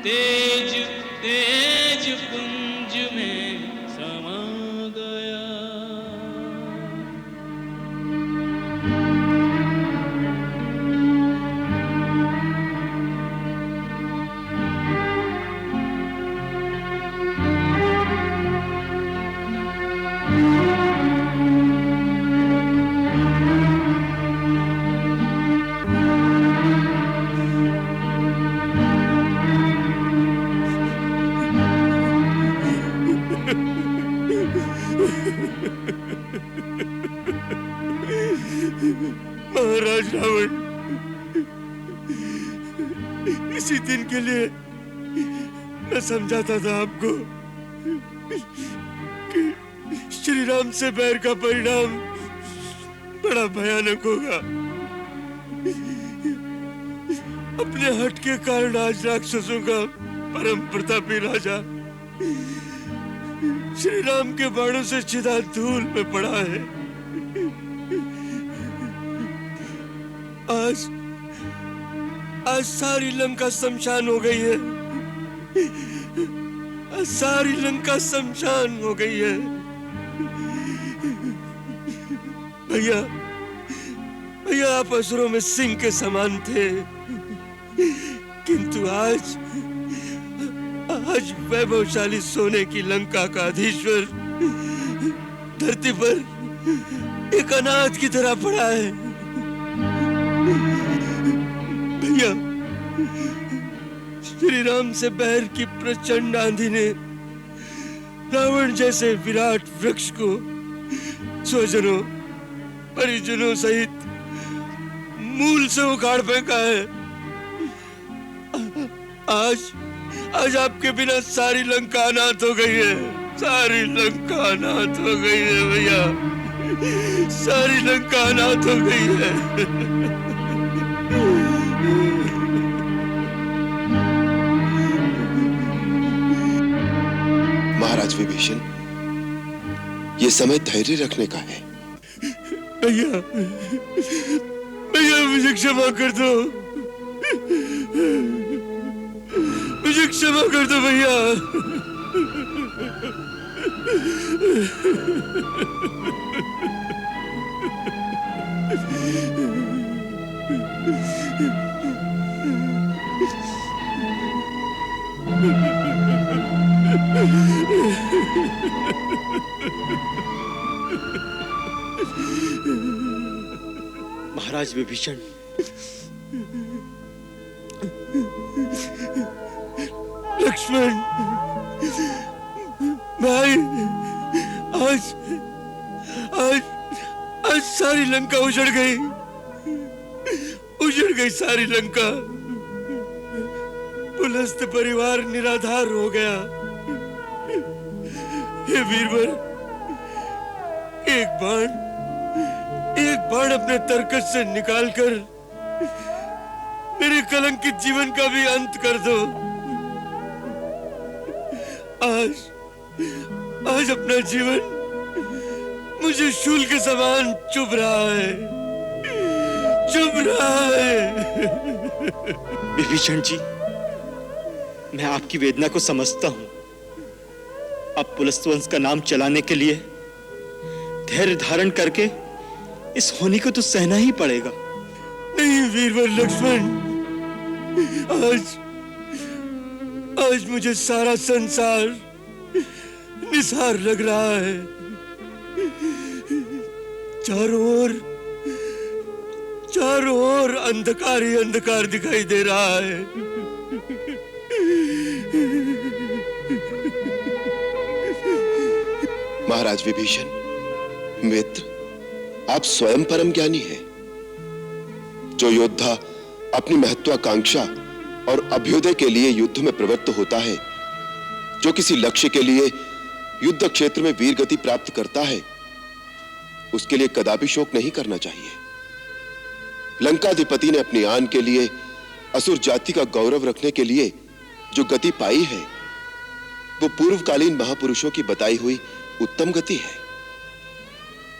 तेज तेज पुंज में समा गया। महाराज रावण, इसी दिन के लिए मैं समझाता था आपको कि श्री राम से बैर का परिणाम बड़ा भयानक होगा। अपने हट के कारण आज राक्षसों का परम प्रतापी राजा श्री राम के बाणों से चिता धूल में पड़ा है। आज सारी लंका शमशान हो गई है। सारी लंका शमशान हो गई है। भैया, भैया आप असुरों में सिंह के समान थे, किंतु आज वैभवशाली सोने की लंका का अधीश्वर धरती पर एक अनाथ की तरह पड़ा है। भैया, श्री राम से बैर की प्रचंड आंधी ने रावण जैसे विराट वृक्ष को स्वजनों परिजनों सहित मूल से उखाड़ फेंका है। आज आपके बिना सारी लंका अनाथ हो गई है। सारी लंका अनाथ हो गई है भैया, सारी लंका अनाथ हो गई है। महाराज विभीषण, ये समय धैर्य रखने का है। भैया, भैया मुझे क्षमा कर दो, मुझे क्षमा कर दो भैया। महाराज विभीषण, लक्ष्मण भाई, आज सारी लंका उजड़ गई, उजड़ गई सारी लंका। पुलस्त परिवार निराधार हो गया। हे वीरवर, एक बाण अपने तरकश से निकालकर मेरे कलंकित जीवन का भी अंत कर दो। आज अपना जीवन मुझे शूल के समान चुभ रहा है, चुभ रहा है। विभीषण जी, मैं आपकी वेदना को समझता हूं। अब पुलस्त वंश का नाम चलाने के लिए धैर्य धारण करके इस होनी को तो सहना ही पड़ेगा। नहीं वीरवर लक्ष्मण, आज मुझे सारा संसार निसार लग रहा है। चारों ओर अंधकार ही अंधकार दिखाई दे रहा है। महाराज विभीषण, मित्र, आप स्वयं परम ज्ञानी हैं। जो योद्धा अपनी महत्वाकांक्षा और अभ्युदय के लिए युद्ध में प्रवृत्त होता है, जो किसी लक्ष्य के लिए युद्ध क्षेत्र में वीर गति प्राप्त करता है, उसके लिए कदापि शोक नहीं करना चाहिए। लंकाधिपति ने अपनी आन के लिए, असुर जाति का गौरव रखने के लिए जो गति पाई है, वो पूर्वकालीन महापुरुषों की बताई हुई उत्तम गति है।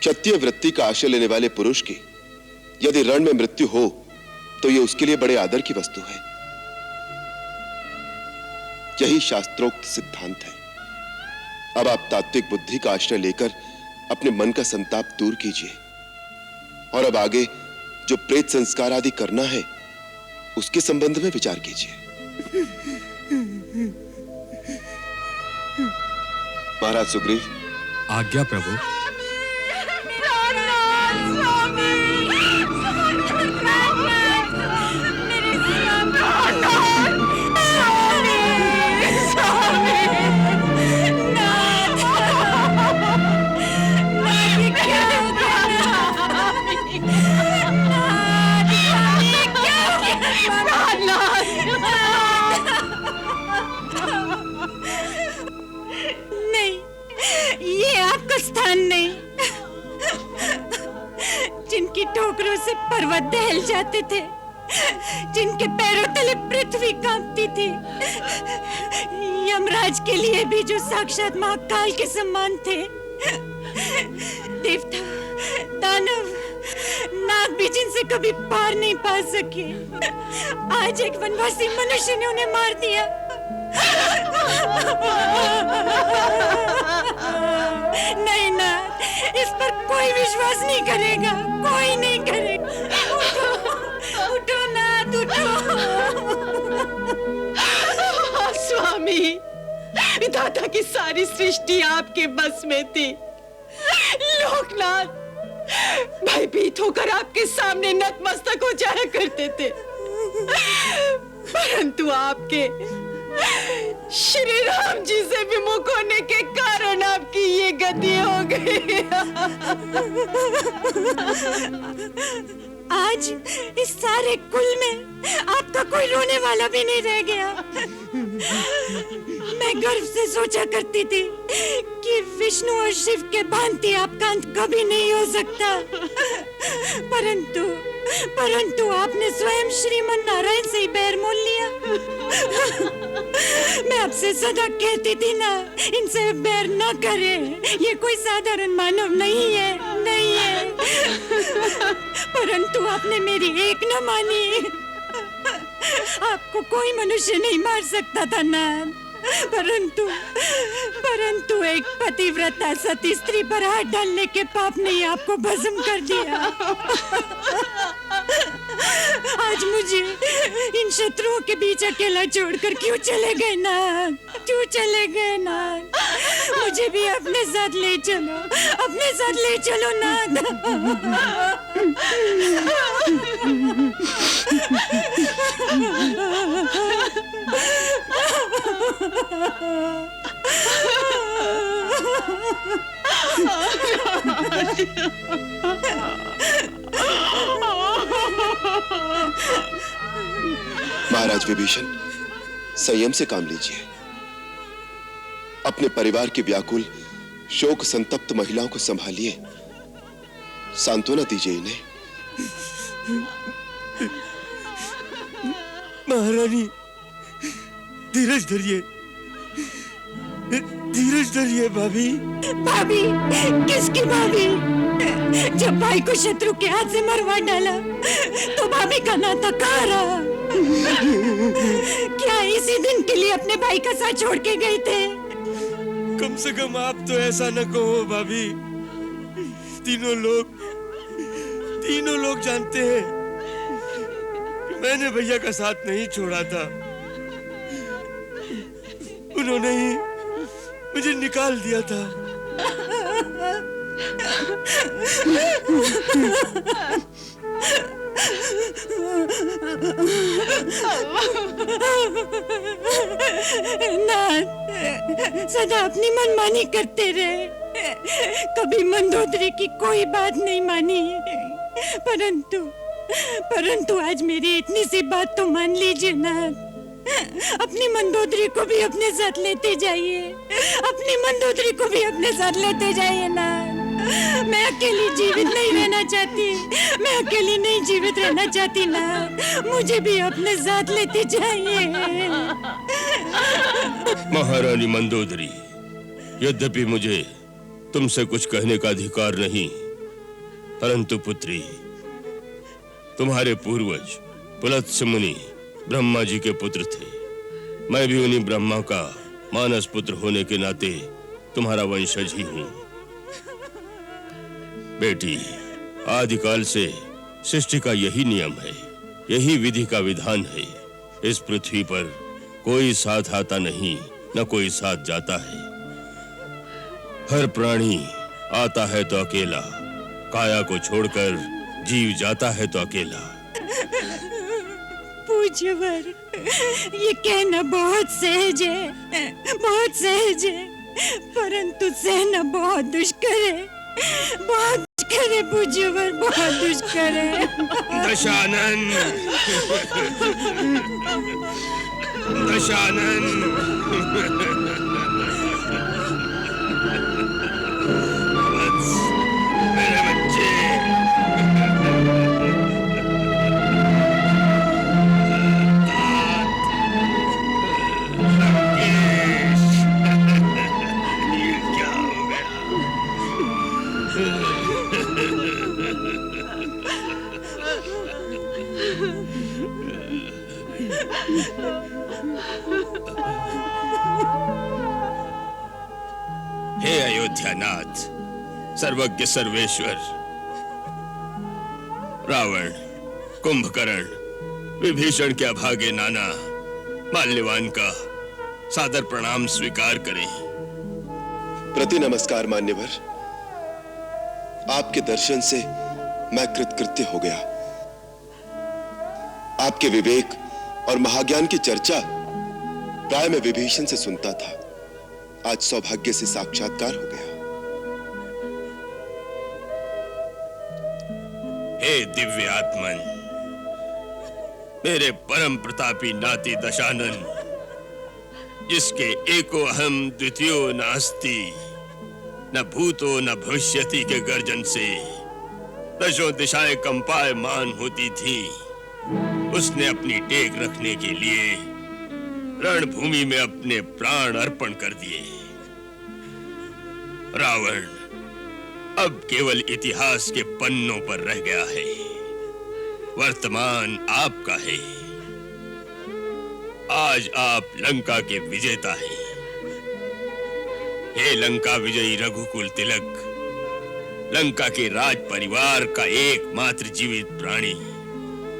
क्षत्रिय वृत्ति का आश्रय लेने वाले पुरुष की यदि रण में मृत्यु हो तो यह उसके लिए बड़े आदर की वस्तु है। यही शास्त्रोक्त सिद्धांत है। अब आप तात्विक बुद्धि का आश्रय लेकर अपने मन का संताप दूर कीजिए और अब आगे जो प्रेत संस्कार आदि करना है उसके संबंध में विचार कीजिए। महाराज सुग्रीव, आज्ञा प्रभु। नहीं, ये आपका स्थान नहीं। जिनकी ठोकरों से पर्वत दहल जाते थे, जिनके पैरों तले पृथ्वी कांपती थी, यमराज के लिए भी जो साक्षात महाकाल के समान थे, देवता, दानव, नाग भी जिनसे कभी पार नहीं पा सके, आज एक वनवासी मनुष्य ने उन्हें मार दिया। नहीं ना, इस पर कोई विश्वास नहीं करेगा, कोई नहीं करेगा। उठो, उठो नाथ, उठो। स्वामी, विधाता की सारी सृष्टि आपके बस में थी। लोकनाथ भयभीत होकर आपके सामने नतमस्तक हो जाया करते थे, परंतु आपके श्री राम जी से विमुख होने के कारण आपकी ये गति हो गई। आज इस सारे कुल में आपका कोई रोने वाला भी नहीं रह गया। मैं गर्व से सोचा करती थी कि विष्णु और शिव के भांति आपका अंत कभी नहीं हो सकता, परंतु आपने स्वयं श्रीमन नारायण से ही बैर मोल लिया। मैं आपसे सदा कहती थी ना, इनसे बैर न करे, ये कोई साधारण मानव नहीं है, नहीं है। परंतु आपने मेरी एक न मानी। आपको कोई मनुष्य नहीं मार सकता था ना, परंतु एक पतिव्रता सती स्त्री पर हाथ डालने के पाप ने आपको भस्म कर दिया। आज मुझे इन शत्रुओं के बीच अकेला छोड़कर क्यों चले गए नाथ? क्यों चले गए नाथ? मुझे भी अपने साथ ले चलो, अपने साथ ले चलो नाथ। महाराज विभीषण, संयम से काम लीजिए। अपने परिवार की व्याकुल शोक संतप्त महिलाओं को संभालिए, सांत्वना दीजिए इन्हें। महारानी, धीरज धरिए, धीरज धरिए भाभी। भाभी? किसकी भाभी? जब भाई को शत्रु के हाथ से मरवा डाला तो भाभी का नाता कहाँ रहा? क्या इसी दिन के लिए अपने भाई का साथ छोड़ के गए थे? कम से कम आप तो ऐसा न कहो भाभी। तीनों लोग जानते हैं कि मैंने भैया का साथ नहीं छोड़ा था। उन्होंने ही मुझे निकाल दिया था। नाथ, सदा अपनी मनमानी करते रहे, कभी मंदोदरी की कोई बात नहीं मानी, परंतु आज मेरी इतनी सी बात तो मान लीजिए नाथ। अपनी मंदोदरी को भी अपने साथ लेते जाइए, अपनी मंदोदरी को भी अपने साथ लेते जाइए ना। मैं अकेली जीवित नहीं रहना चाहती, मैं अकेली नहीं जीवित रहना चाहती ना, मुझे भी अपने साथ लेते जाइए। महारानी मंदोदरी, यद्यपि मुझे तुमसे कुछ कहने का अधिकार नहीं, परंतु पुत्री, तुम्हारे पूर्वज पुलत्स्य मुनि ब्रह्मा जी के पुत्र थे। मैं भी उन्हीं ब्रह्मा का मानस पुत्र होने के नाते तुम्हारा वंशज ही हूं। बेटी, आदिकाल से सृष्टि का यही नियम है, यही विधि का विधान है। इस पृथ्वी पर कोई साथ आता नहीं, न कोई साथ जाता है। हर प्राणी आता है तो अकेला, काया को छोड़कर जीव जाता है तो अकेला। पूज्यवर, ये कहना बहुत सहज है, बहुत सहज है, परंतु सहना बहुत दुष्कर है, बहुत दुष्कर हमारे पूज्य पर बहुत दुष्कर है। दशानन, दशानन, वत्स, मेरे बच्चे। हे अयोध्यानाथ, सर्वज्ञ सर्वेश्वर, रावण, कुंभकर्ण, विभीषण के अभागे नाना, माल्यवान का सादर प्रणाम स्वीकार करें। प्रति नमस्कार मान्यवर। आपके दर्शन से मैं कृतकृत्य हो गया। आपके विवेक और महाज्ञान की चर्चा प्राय मैं विभीषण से सुनता था, आज सौभाग्य से साक्षात्कार हो गया। हे दिव्य आत्मन, मेरे परम प्रतापी नाती दशानन, जिसके एको अहम द्वितीयो नास्ति, न भूतो न भविष्यति के गर्जन से दशों दिशाएं कंपायमान होती थी, उसने अपनी टेक रखने के लिए रणभूमि में अपने प्राण अर्पण कर दिए। रावण अब केवल इतिहास के पन्नों पर रह गया है, वर्तमान आपका है। आज आप लंका के विजेता हैं। हे लंका विजयी रघुकुल तिलक, लंका के राज परिवार का एकमात्र जीवित प्राणी,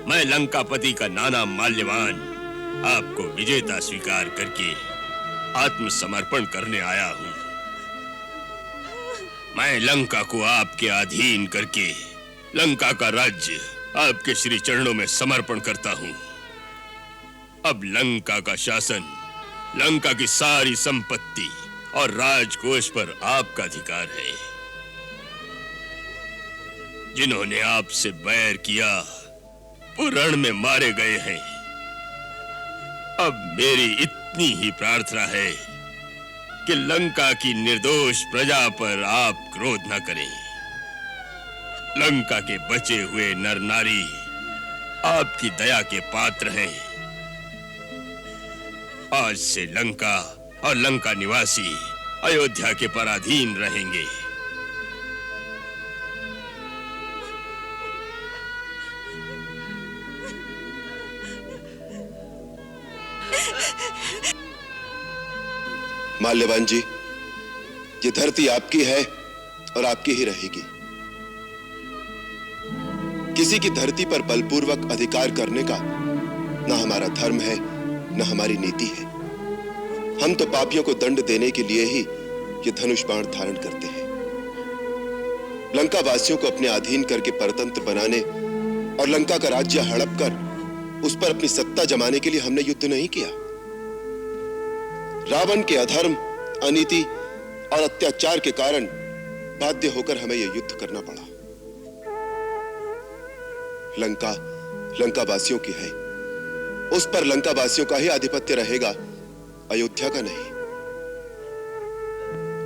मैं लंकापति का नाना माल्यवान आपको विजेता स्वीकार करके आत्मसमर्पण करने आया हूं। मैं लंका को आपके अधीन करके लंका का राज्य आपके श्री चरणों में समर्पण करता हूं। अब लंका का शासन, लंका की सारी संपत्ति और राजकोष पर आपका अधिकार है। जिन्होंने आपसे बैर किया वो रण में मारे गए हैं। अब मेरी इतनी ही प्रार्थना है कि लंका की निर्दोष प्रजा पर आप क्रोध न करें। लंका के बचे हुए नर नारी आपकी दया के पात्र हैं। आज से लंका और लंका निवासी अयोध्या के पराधीन रहेंगे। माल्यवान जी, ये धरती आपकी है और आपकी ही रहेगी। किसी की धरती पर बलपूर्वक अधिकार करने का न हमारा धर्म है न हमारी नीति है। हम तो पापियों को दंड देने के लिए ही ये धनुष बाण धारण करते हैं। लंका वासियों को अपने अधीन करके परतंत्र बनाने और लंका का राज्य हड़प कर उस पर अपनी सत्ता जमाने के लिए हमने युद्ध नहीं किया। रावण के अधर्म, अनीति और अत्याचार के कारण बाध्य होकर हमें यह युद्ध करना पड़ा। लंका लंकावासियों की है, उस पर लंकावासियों का ही आधिपत्य रहेगा, अयोध्या का नहीं।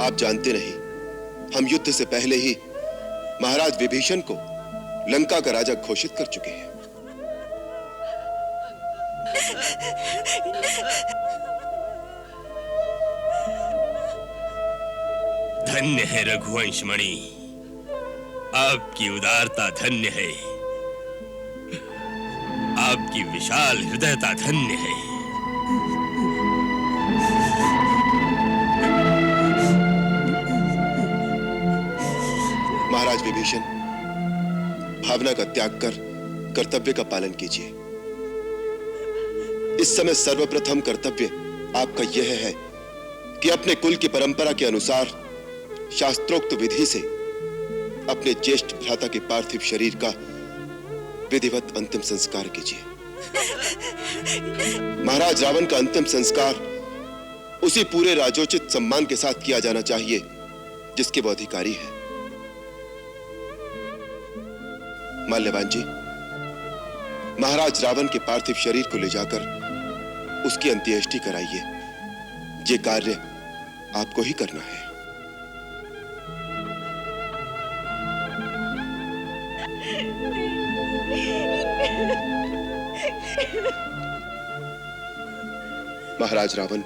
आप जानते नहीं, हम युद्ध से पहले ही महाराज विभीषण को लंका का राजा घोषित कर चुके हैं। धन्य है रघुवंश मणि, आपकी उदारता धन्य है, आपकी विशाल हृदयता धन्य है। महाराज विभीषण, भावना का त्याग कर कर्तव्य का पालन कीजिए। इस समय सर्वप्रथम कर्तव्य आपका यह है कि अपने कुल की परंपरा के अनुसार शास्त्रोक्त विधि से अपने ज्येष्ठ भ्राता के पार्थिव शरीर का विधिवत अंतिम संस्कार कीजिए। महाराज रावण का अंतिम संस्कार उसी पूरे राजोचित सम्मान के साथ किया जाना चाहिए जिसके वो अधिकारी है। माल्यवान जी, महाराज रावण के पार्थिव शरीर को ले जाकर उसकी अंत्येष्टि कराइए। ये कार्य आपको ही करना है। महाराज रावण,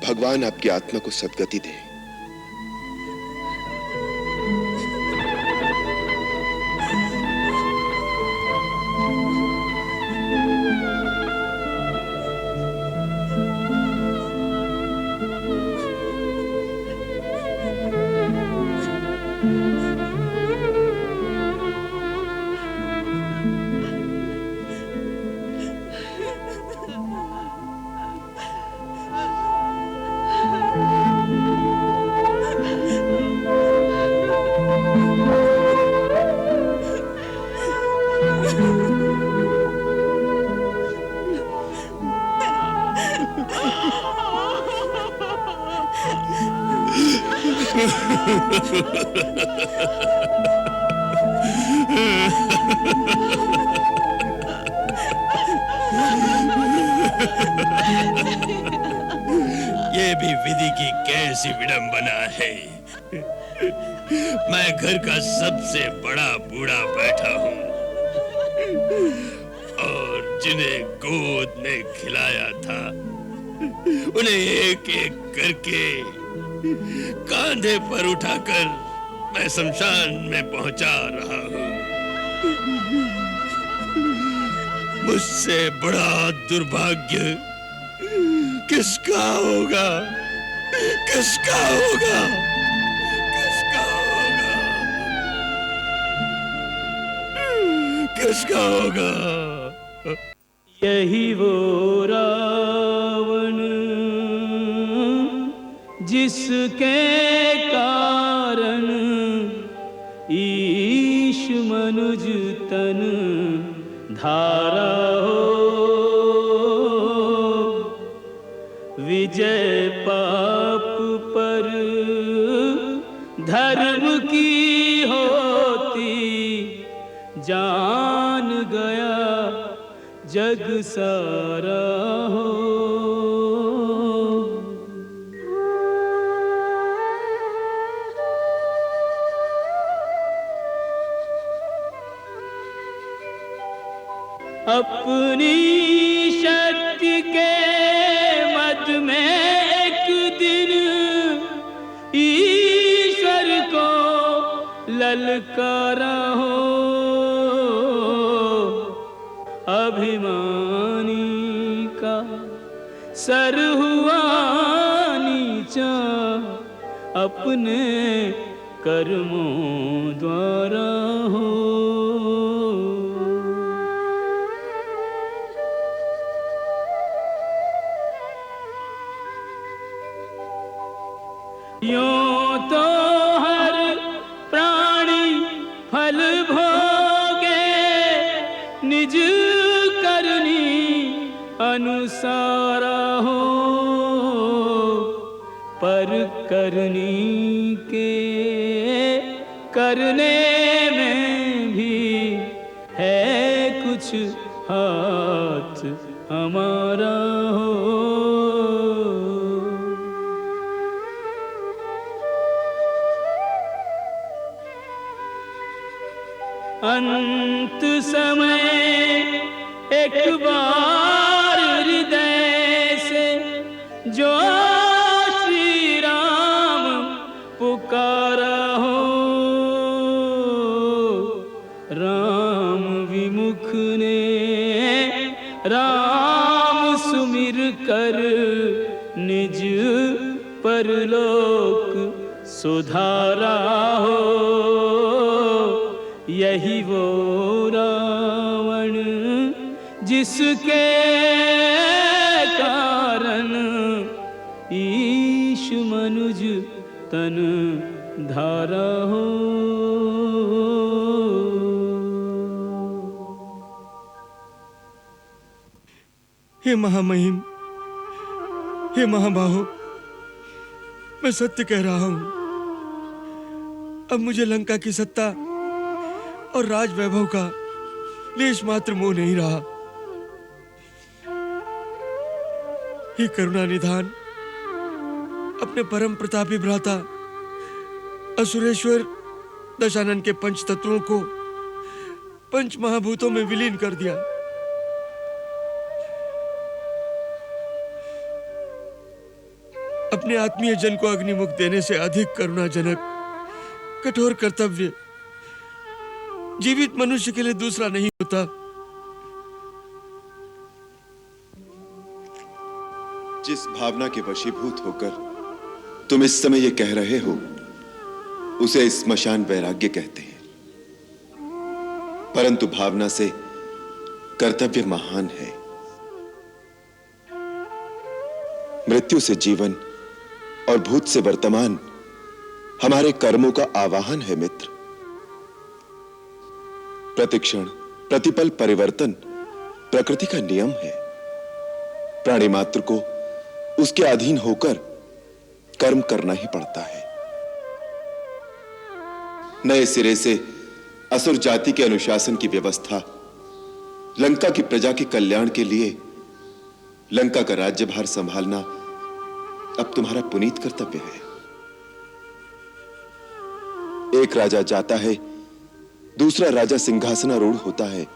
भगवान आपकी आत्मा को सद्गति दे। ये भी विधि की कैसी विडंबना है। मैं घर का सबसे बड़ा बूढ़ा बैठा हूँ और जिन्हें गोद में खिलाया था उन्हें एक एक करके कांधे पर उठाकर मैं शमशान में पहुंचा रहा हूँ। मुझसे बड़ा दुर्भाग्य किसका होगा? किसका होगा? किसका होगा? किसका होगा? यही वो रावण जिसके कारण ईश मनुज तन धारा हो, विजय पाप पर धर्म की होती, जान गया जग सारा हो। अपनी शक्ति के मद में एक दिन ईश्वर को ललकारा हो, अभिमानी का सर हुआ नीचा अपने कर्मों द्वारा हो। यूं तो हर प्राणी फल भोगे निज करनी अनुसारा हो, पर करनी के करने में भी है कुछ हाथ हमारा हो। अंत समय एक बार हृदय से जो श्री राम पुकारा हो, राम विमुख ने राम सुमिर कर निज परलोक सुधारा हो। यही वो रावण जिसके कारण ईश मनुज तन धारा हो। हे महामहिम, हे महाबाहो, मैं सत्य कह रहा हूं। अब मुझे लंका की सत्ता और राज वैभव का लेश मात्र मोह नहीं रहा। हे करुणा निधान, अपने परम प्रतापी भ्राता असुरेश्वर दशानन के पंच तत्वों को पंच महाभूतों में विलीन कर दिया। अपने आत्मीय जन को अग्निमुख देने से अधिक करुणाजनक कठोर कर्तव्य जीवित मनुष्य के लिए दूसरा नहीं होता। जिस भावना के वशीभूत होकर तुम इस समय ये कह रहे हो, उसे स्मशान वैराग्य कहते हैं। परंतु भावना से कर्तव्य महान है। मृत्यु से जीवन और भूत से वर्तमान हमारे कर्मों का आवाहन है मित्र। प्रतिक्षण प्रतिपल परिवर्तन प्रकृति का नियम है। प्राणी मात्र को उसके अधीन होकर कर्म करना ही पड़ता है। नए सिरे से असुर जाति के अनुशासन की व्यवस्था, लंका की प्रजा के कल्याण के लिए लंका का राज्यभार संभालना अब तुम्हारा पुनीत कर्तव्य है। एक राजा जाता है, दूसरा राजा सिंहासनारूढ़ होता है,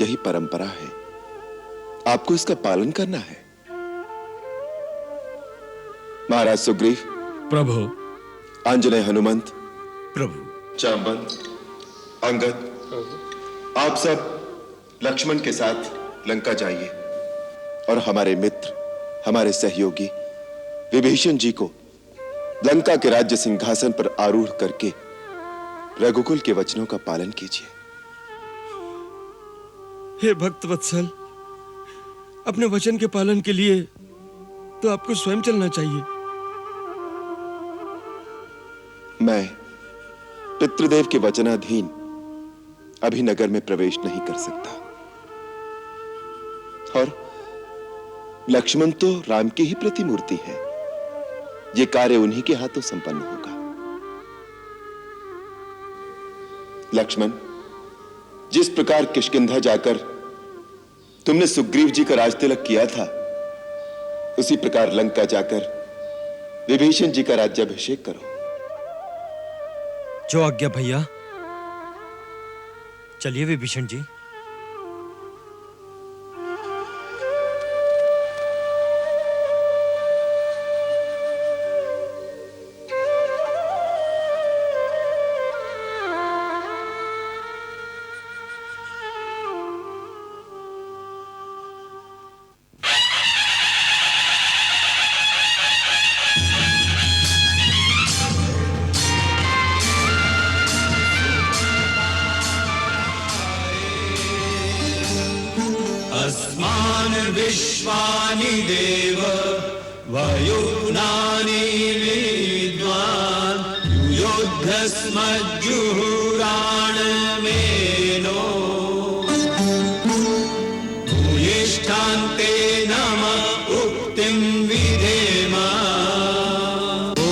यही परंपरा है। आपको इसका पालन करना है। महाराज सुग्रीव प्रभु, आंजनेय हनुमंत प्रभु, जामवंत अंगद, आप सब लक्ष्मण के साथ लंका जाइए और हमारे मित्र, हमारे सहयोगी विभीषण जी को लंका के राज्य सिंहासन पर आरूढ़ करके रघुकुल के वचनों का पालन कीजिए। हे भक्त वत्सल, अपने वचन के पालन के लिए तो आपको स्वयं चलना चाहिए। मैं पितृदेव के वचनाधीन अभी नगर में प्रवेश नहीं कर सकता, और लक्ष्मण तो राम की ही प्रतिमूर्ति है। ये कार्य उन्हीं के हाथों संपन्न होगा। लक्ष्मण, जिस प्रकार किष्किंधा जाकर तुमने सुग्रीव जी का राजतिलक किया था, उसी प्रकार लंका जाकर विभीषण जी का राज्याभिषेक करो। जो आज्ञा भैया। चलिए विभीषण जी। विश्वानि देव वयुनानि विद्वान् युद्धस्मज्जुहुराणमेनो भूयिष्ठान्ते नम उक्तिं विधेम। ॐ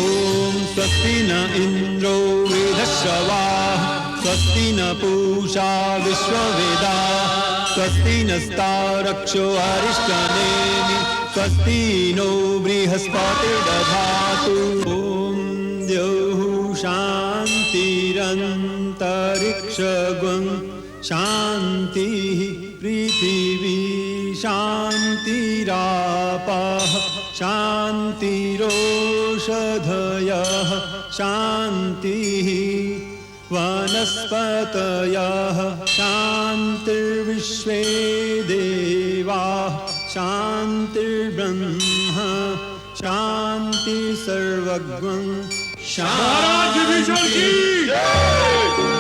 स्वस्ति न इन्द्रो वृधश्रवाः स्वस्ति न पूषा विश्ववेदाः स्वस्ति नस्तारक्षो अरिष्टनेमि स्वस्ति नो बृहस्पतिर्दधातु। ॐ द्यौः शान्तिरन्तरिक्षगुं शान्तिः पृथिवी शान्तिरापः शान्तिरोषधयः शान्तिः वनस्पतयः शान्तिर्विश्वे देवाः शान्तिर्ब्रह्म शान्ति सर्वज्ञं महाराज विभीषण की जय।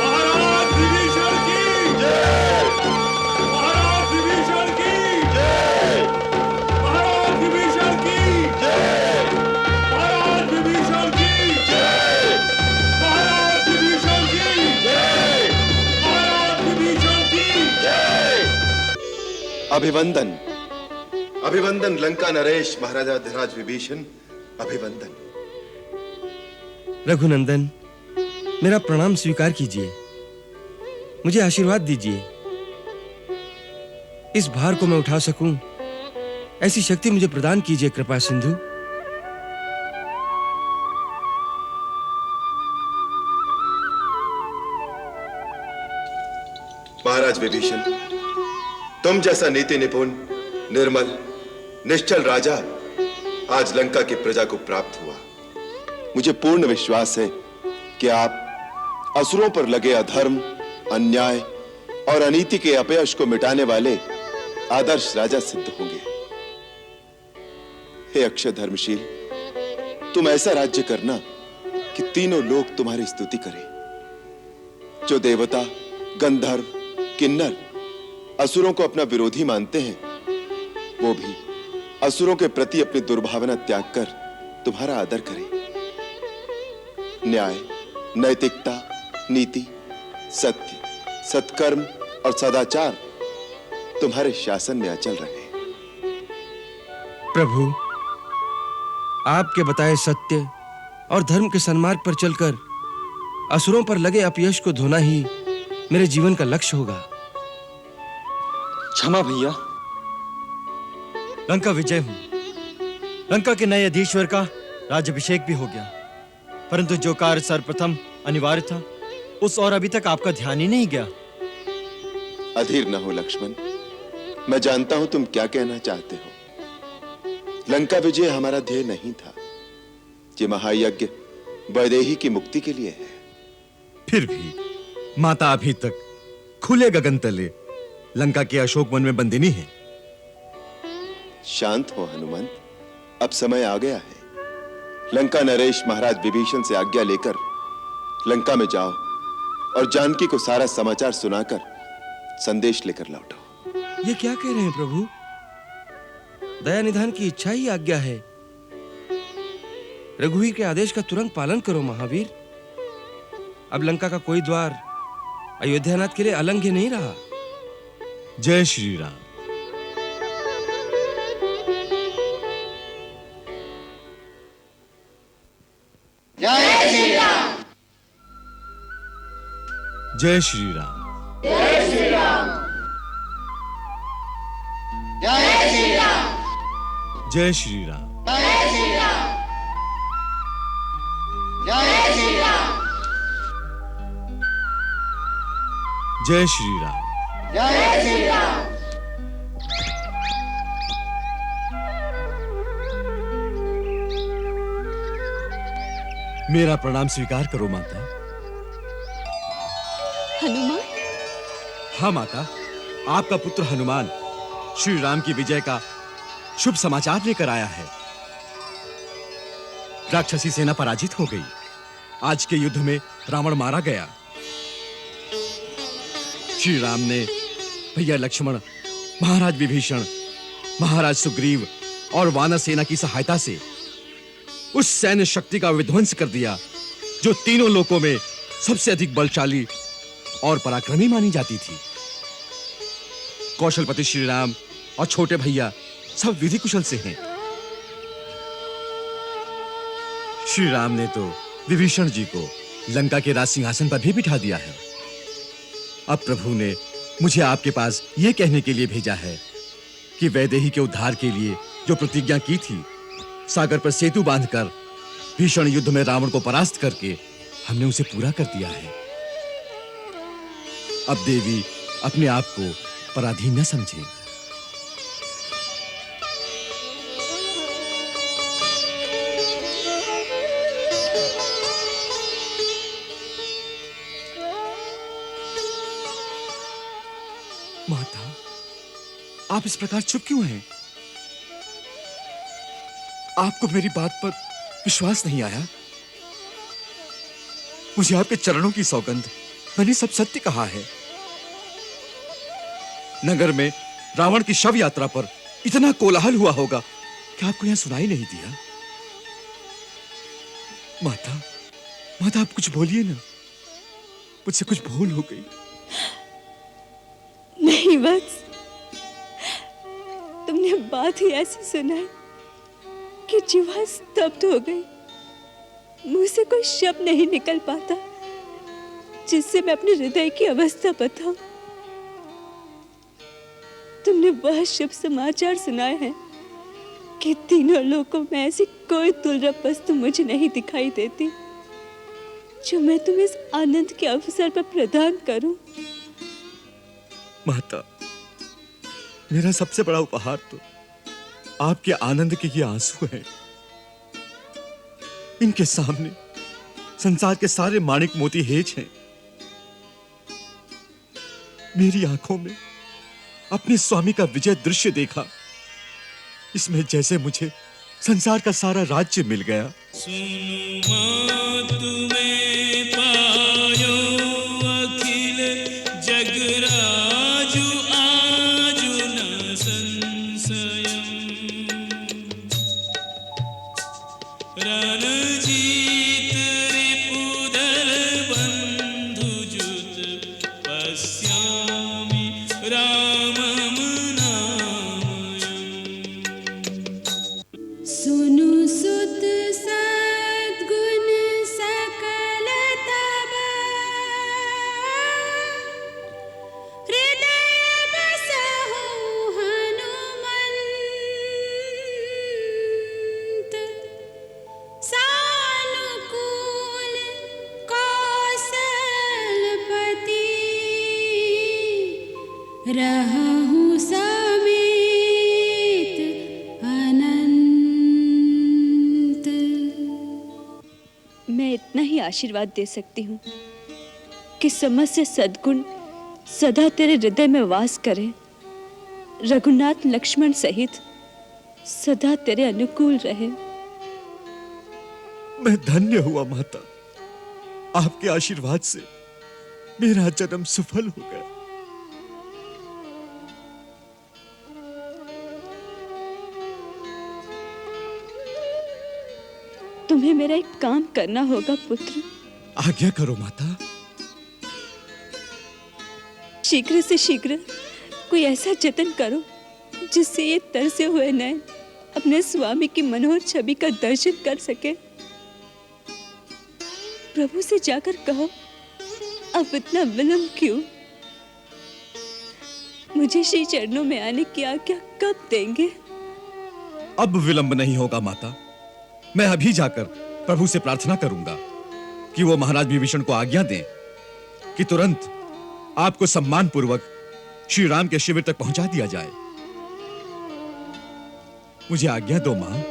महाराज विभीषण की जय। महाराज विभीषण की जय। महाराज विभीषण की जय। महाराज विभीषण की जय। महाराज विभीषण की जय। महाराज विभीषण की जय। अभिवंदन, अभिवंदन लंका नरेश महाराजा धिराज विभीषण, अभिवंदन। रघुनंदन, मेरा प्रणाम स्वीकार कीजिए। मुझे आशीर्वाद दीजिए। इस भार को मैं उठा सकूं, ऐसी शक्ति मुझे प्रदान कीजिए कृपा सिंधु। महाराज विभीषण, तुम जैसा नीति निपुण, निर्मल, निश्चल राजा आज लंका की प्रजा को प्राप्त हुआ। मुझे पूर्ण विश्वास है कि आप असुरों पर लगे अधर्म, अन्याय और अनीति के अपयश को मिटाने वाले आदर्श राजा सिद्ध होंगे। हे अक्षय धर्मशील, तुम ऐसा राज्य करना कि तीनों लोग तुम्हारी स्तुति करें। जो देवता, गंधर्व, किन्नर असुरों को अपना विरोधी मानते हैं, वो भी असुरों के प्रति अपनी दुर्भावना त्याग कर तुम्हारा आदर करें। न्याय, नैतिकता, नीति, सत्य, सत्कर्म और सदाचार तुम्हारे शासन में अचल रहे। प्रभु, आपके बताए सत्य और धर्म के सन्मार्ग पर चलकर असुरों पर लगे अपयश को धोना ही मेरे जीवन का लक्ष्य होगा। क्षमा भैया। लंका विजय हूं। लंका के नए अधीश्वर का राज्याभिषेक भी हो गया, परंतु जो कार्य सर्वप्रथम अनिवार्य था उस और अभी तक आपका ध्यान ही नहीं गया। अधीर न हो लक्ष्मण, मैं जानता हूं तुम क्या कहना चाहते हो। लंका विजय हमारा ध्येय नहीं था। ये महायज्ञ वैदेही की मुक्ति के लिए है। फिर भी माता अभी तक खुले गगन तले लंका के अशोक वन में बंदिनी है। शांत हो हनुमंत, अब समय आ गया है। लंका नरेश महाराज विभीषण से आज्ञा लेकर लंका में जाओ और जानकी को सारा समाचार सुनाकर संदेश लेकर लौटो। ये क्या कह रहे हैं प्रभु? दया निधान की इच्छा ही आज्ञा है। रघुवीर के आदेश का तुरंत पालन करो महावीर। अब लंका का कोई द्वार अयोध्यानाथ के लिए अलंघ्य नहीं रहा। जय श्री राम। जय श्री राम। जय श्री राम। जय श्री राम। जय श्री राम। जय श्री राम। जय श्री राम। जय श्री राम। जय श्री राम। जय श्री राम। मेरा प्रणाम स्वीकार करो माता। हनुमान। हाँ माता, आपका पुत्र हनुमान श्री राम की विजय का शुभ समाचार लेकर आया है। राक्षसी सेना पराजित हो गई। आज के युद्ध में रावण मारा गया। श्री राम ने भैया लक्ष्मण, महाराज विभीषण, महाराज सुग्रीव और वानर सेना की सहायता से उस सैन्य शक्ति का विध्वंस कर दिया जो तीनों लोकों में सबसे अधिक बलशाली और पराक्रमी मानी जाती थी। कौशलपति श्री राम और छोटे भैया सब विधि कुशल से हैं। श्री राम ने तो विभीषण जी को लंका के राज सिंहासन पर भी बिठा दिया है। अब प्रभु ने मुझे आपके पास यह कहने के लिए भेजा है कि वैदेही के उद्धार के लिए जो प्रतिज्ञा की थी, सागर पर सेतु बांधकर भीषण युद्ध में रावण को परास्त करके हमने उसे पूरा कर दिया है। अब देवी अपने आप को पराधीन न समझे। माता, आप इस प्रकार चुप क्यों हैं? आपको मेरी बात पर विश्वास नहीं आया? मुझे आपके चरणों की सौगंध, मैंने सब सत्य कहा है। नगर में रावण की शव यात्रा पर इतना कोलाहल हुआ होगा कि आपको यहां सुनाई नहीं दिया। माता, माता आप कुछ बोलिए ना, मुझसे कुछ भूल हो गई। नहीं वत्स, तुमने बात ही ऐसी सुनाई कि जीवा स्तब्ध हो गई। मुंह से कोई शब्द नहीं निकल पाता। जिससे मैं अपने हृदय की अवस्था बताऊं। तुमने वह शुभ समाचार सुनाए हैं कि तीनों लोकों में ऐसी कोई दुर्लभ वस्तु मुझे नहीं दिखाई देती जो मैं तुम्हें इस आनंद के अवसर पर प्रदान करूं। माता, मेरा सबसे बड़ा उपहार तो आपके आनंद के ये आंसू हैं। इनके सामने संसार के सारे माणिक मोती हेज हैं। मेरी आंखों में अपने स्वामी का विजय दृश्य देखा, इसमें जैसे मुझे संसार का सारा राज्य मिल गया। तुम्हें पायो अखिल जगराजु आजु न संशयम्। रणजीत रिपुदल बंधुजुत पश्यामि रामम नामयम्। सुनु सुत सद्गुण सकल तब हृदय बसहु हनुमंत। सानुकूल कौशलपति रहहु समेत अनंत। मैं इतना ही आशीर्वाद दे सकती हूँ कि समस्त सद्गुण सदा तेरे हृदय में वास करें। रघुनाथ लक्ष्मण सहित सदा तेरे अनुकूल रहे। मैं धन्य हुआ माता, आपके आशीर्वाद से मेरा जन्म सफल हो गया। तुम्हें मेरा एक काम करना होगा पुत्र। आज्ञा करो माता। शीघ्र से शीघ्र कोई ऐसा जतन करो जिससे ये तरसे हुए नयन अपने स्वामी की मनोहर छवि का दर्शन कर सके। प्रभु से जाकर कहो, अब इतना विलंब क्यों? मुझे श्री चरणों में आने की आज्ञा कब देंगे? अब विलंब नहीं होगा माता। मैं अभी जाकर प्रभु से प्रार्थना करूंगा कि वो महाराज विभीषण को आज्ञा दें कि तुरंत आपको सम्मान पूर्वक श्री राम के शिविर तक पहुंचा दिया जाए। मुझे आज्ञा दो मां।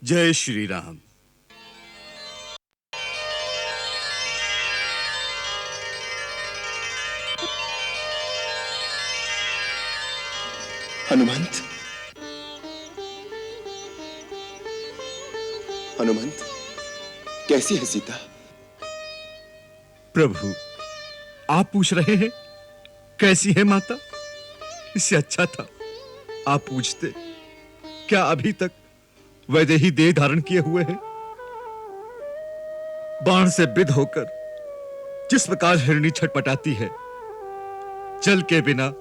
जय श्री राम। हनुमंत, हनुमंत, कैसी है सीता? प्रभु, आप पूछ रहे हैं कैसी है माता? इससे अच्छा था आप पूछते। क्या अभी तक वैदेही देह धारण किए हुए हैं? बाण से बिध होकर जिस प्रकार हिरणी छटपटाती है, जल के बिना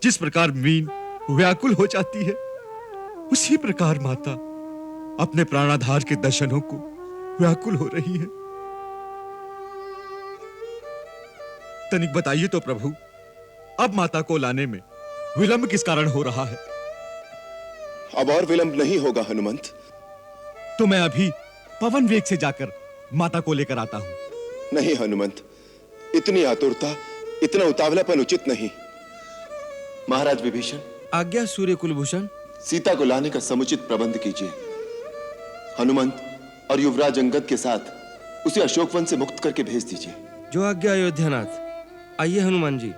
जिस प्रकार मीन व्याकुल हो जाती है, उसी प्रकार माता अपने प्राणाधार के दर्शनों को व्याकुल हो रही है। तनिक बताइए तो प्रभु, अब माता को लाने में विलंब किस कारण हो रहा है? अब और विलंब नहीं होगा हनुमंत। तो मैं अभी पवन वेग से जाकर माता को लेकर आता हूं। नहीं हनुमंत, इतनी आतुरता, इतना उतावलापन उचित नहीं। महाराज विभीषण, आज्ञा सूर्य कुलभूषण। सीता को लाने का समुचित प्रबंध कीजिए। हनुमंत और युवराज अंगद के साथ उसे अशोकवन से मुक्त करके भेज दीजिए। जो आज्ञा अयोध्यानाथ। आइए हनुमान जी।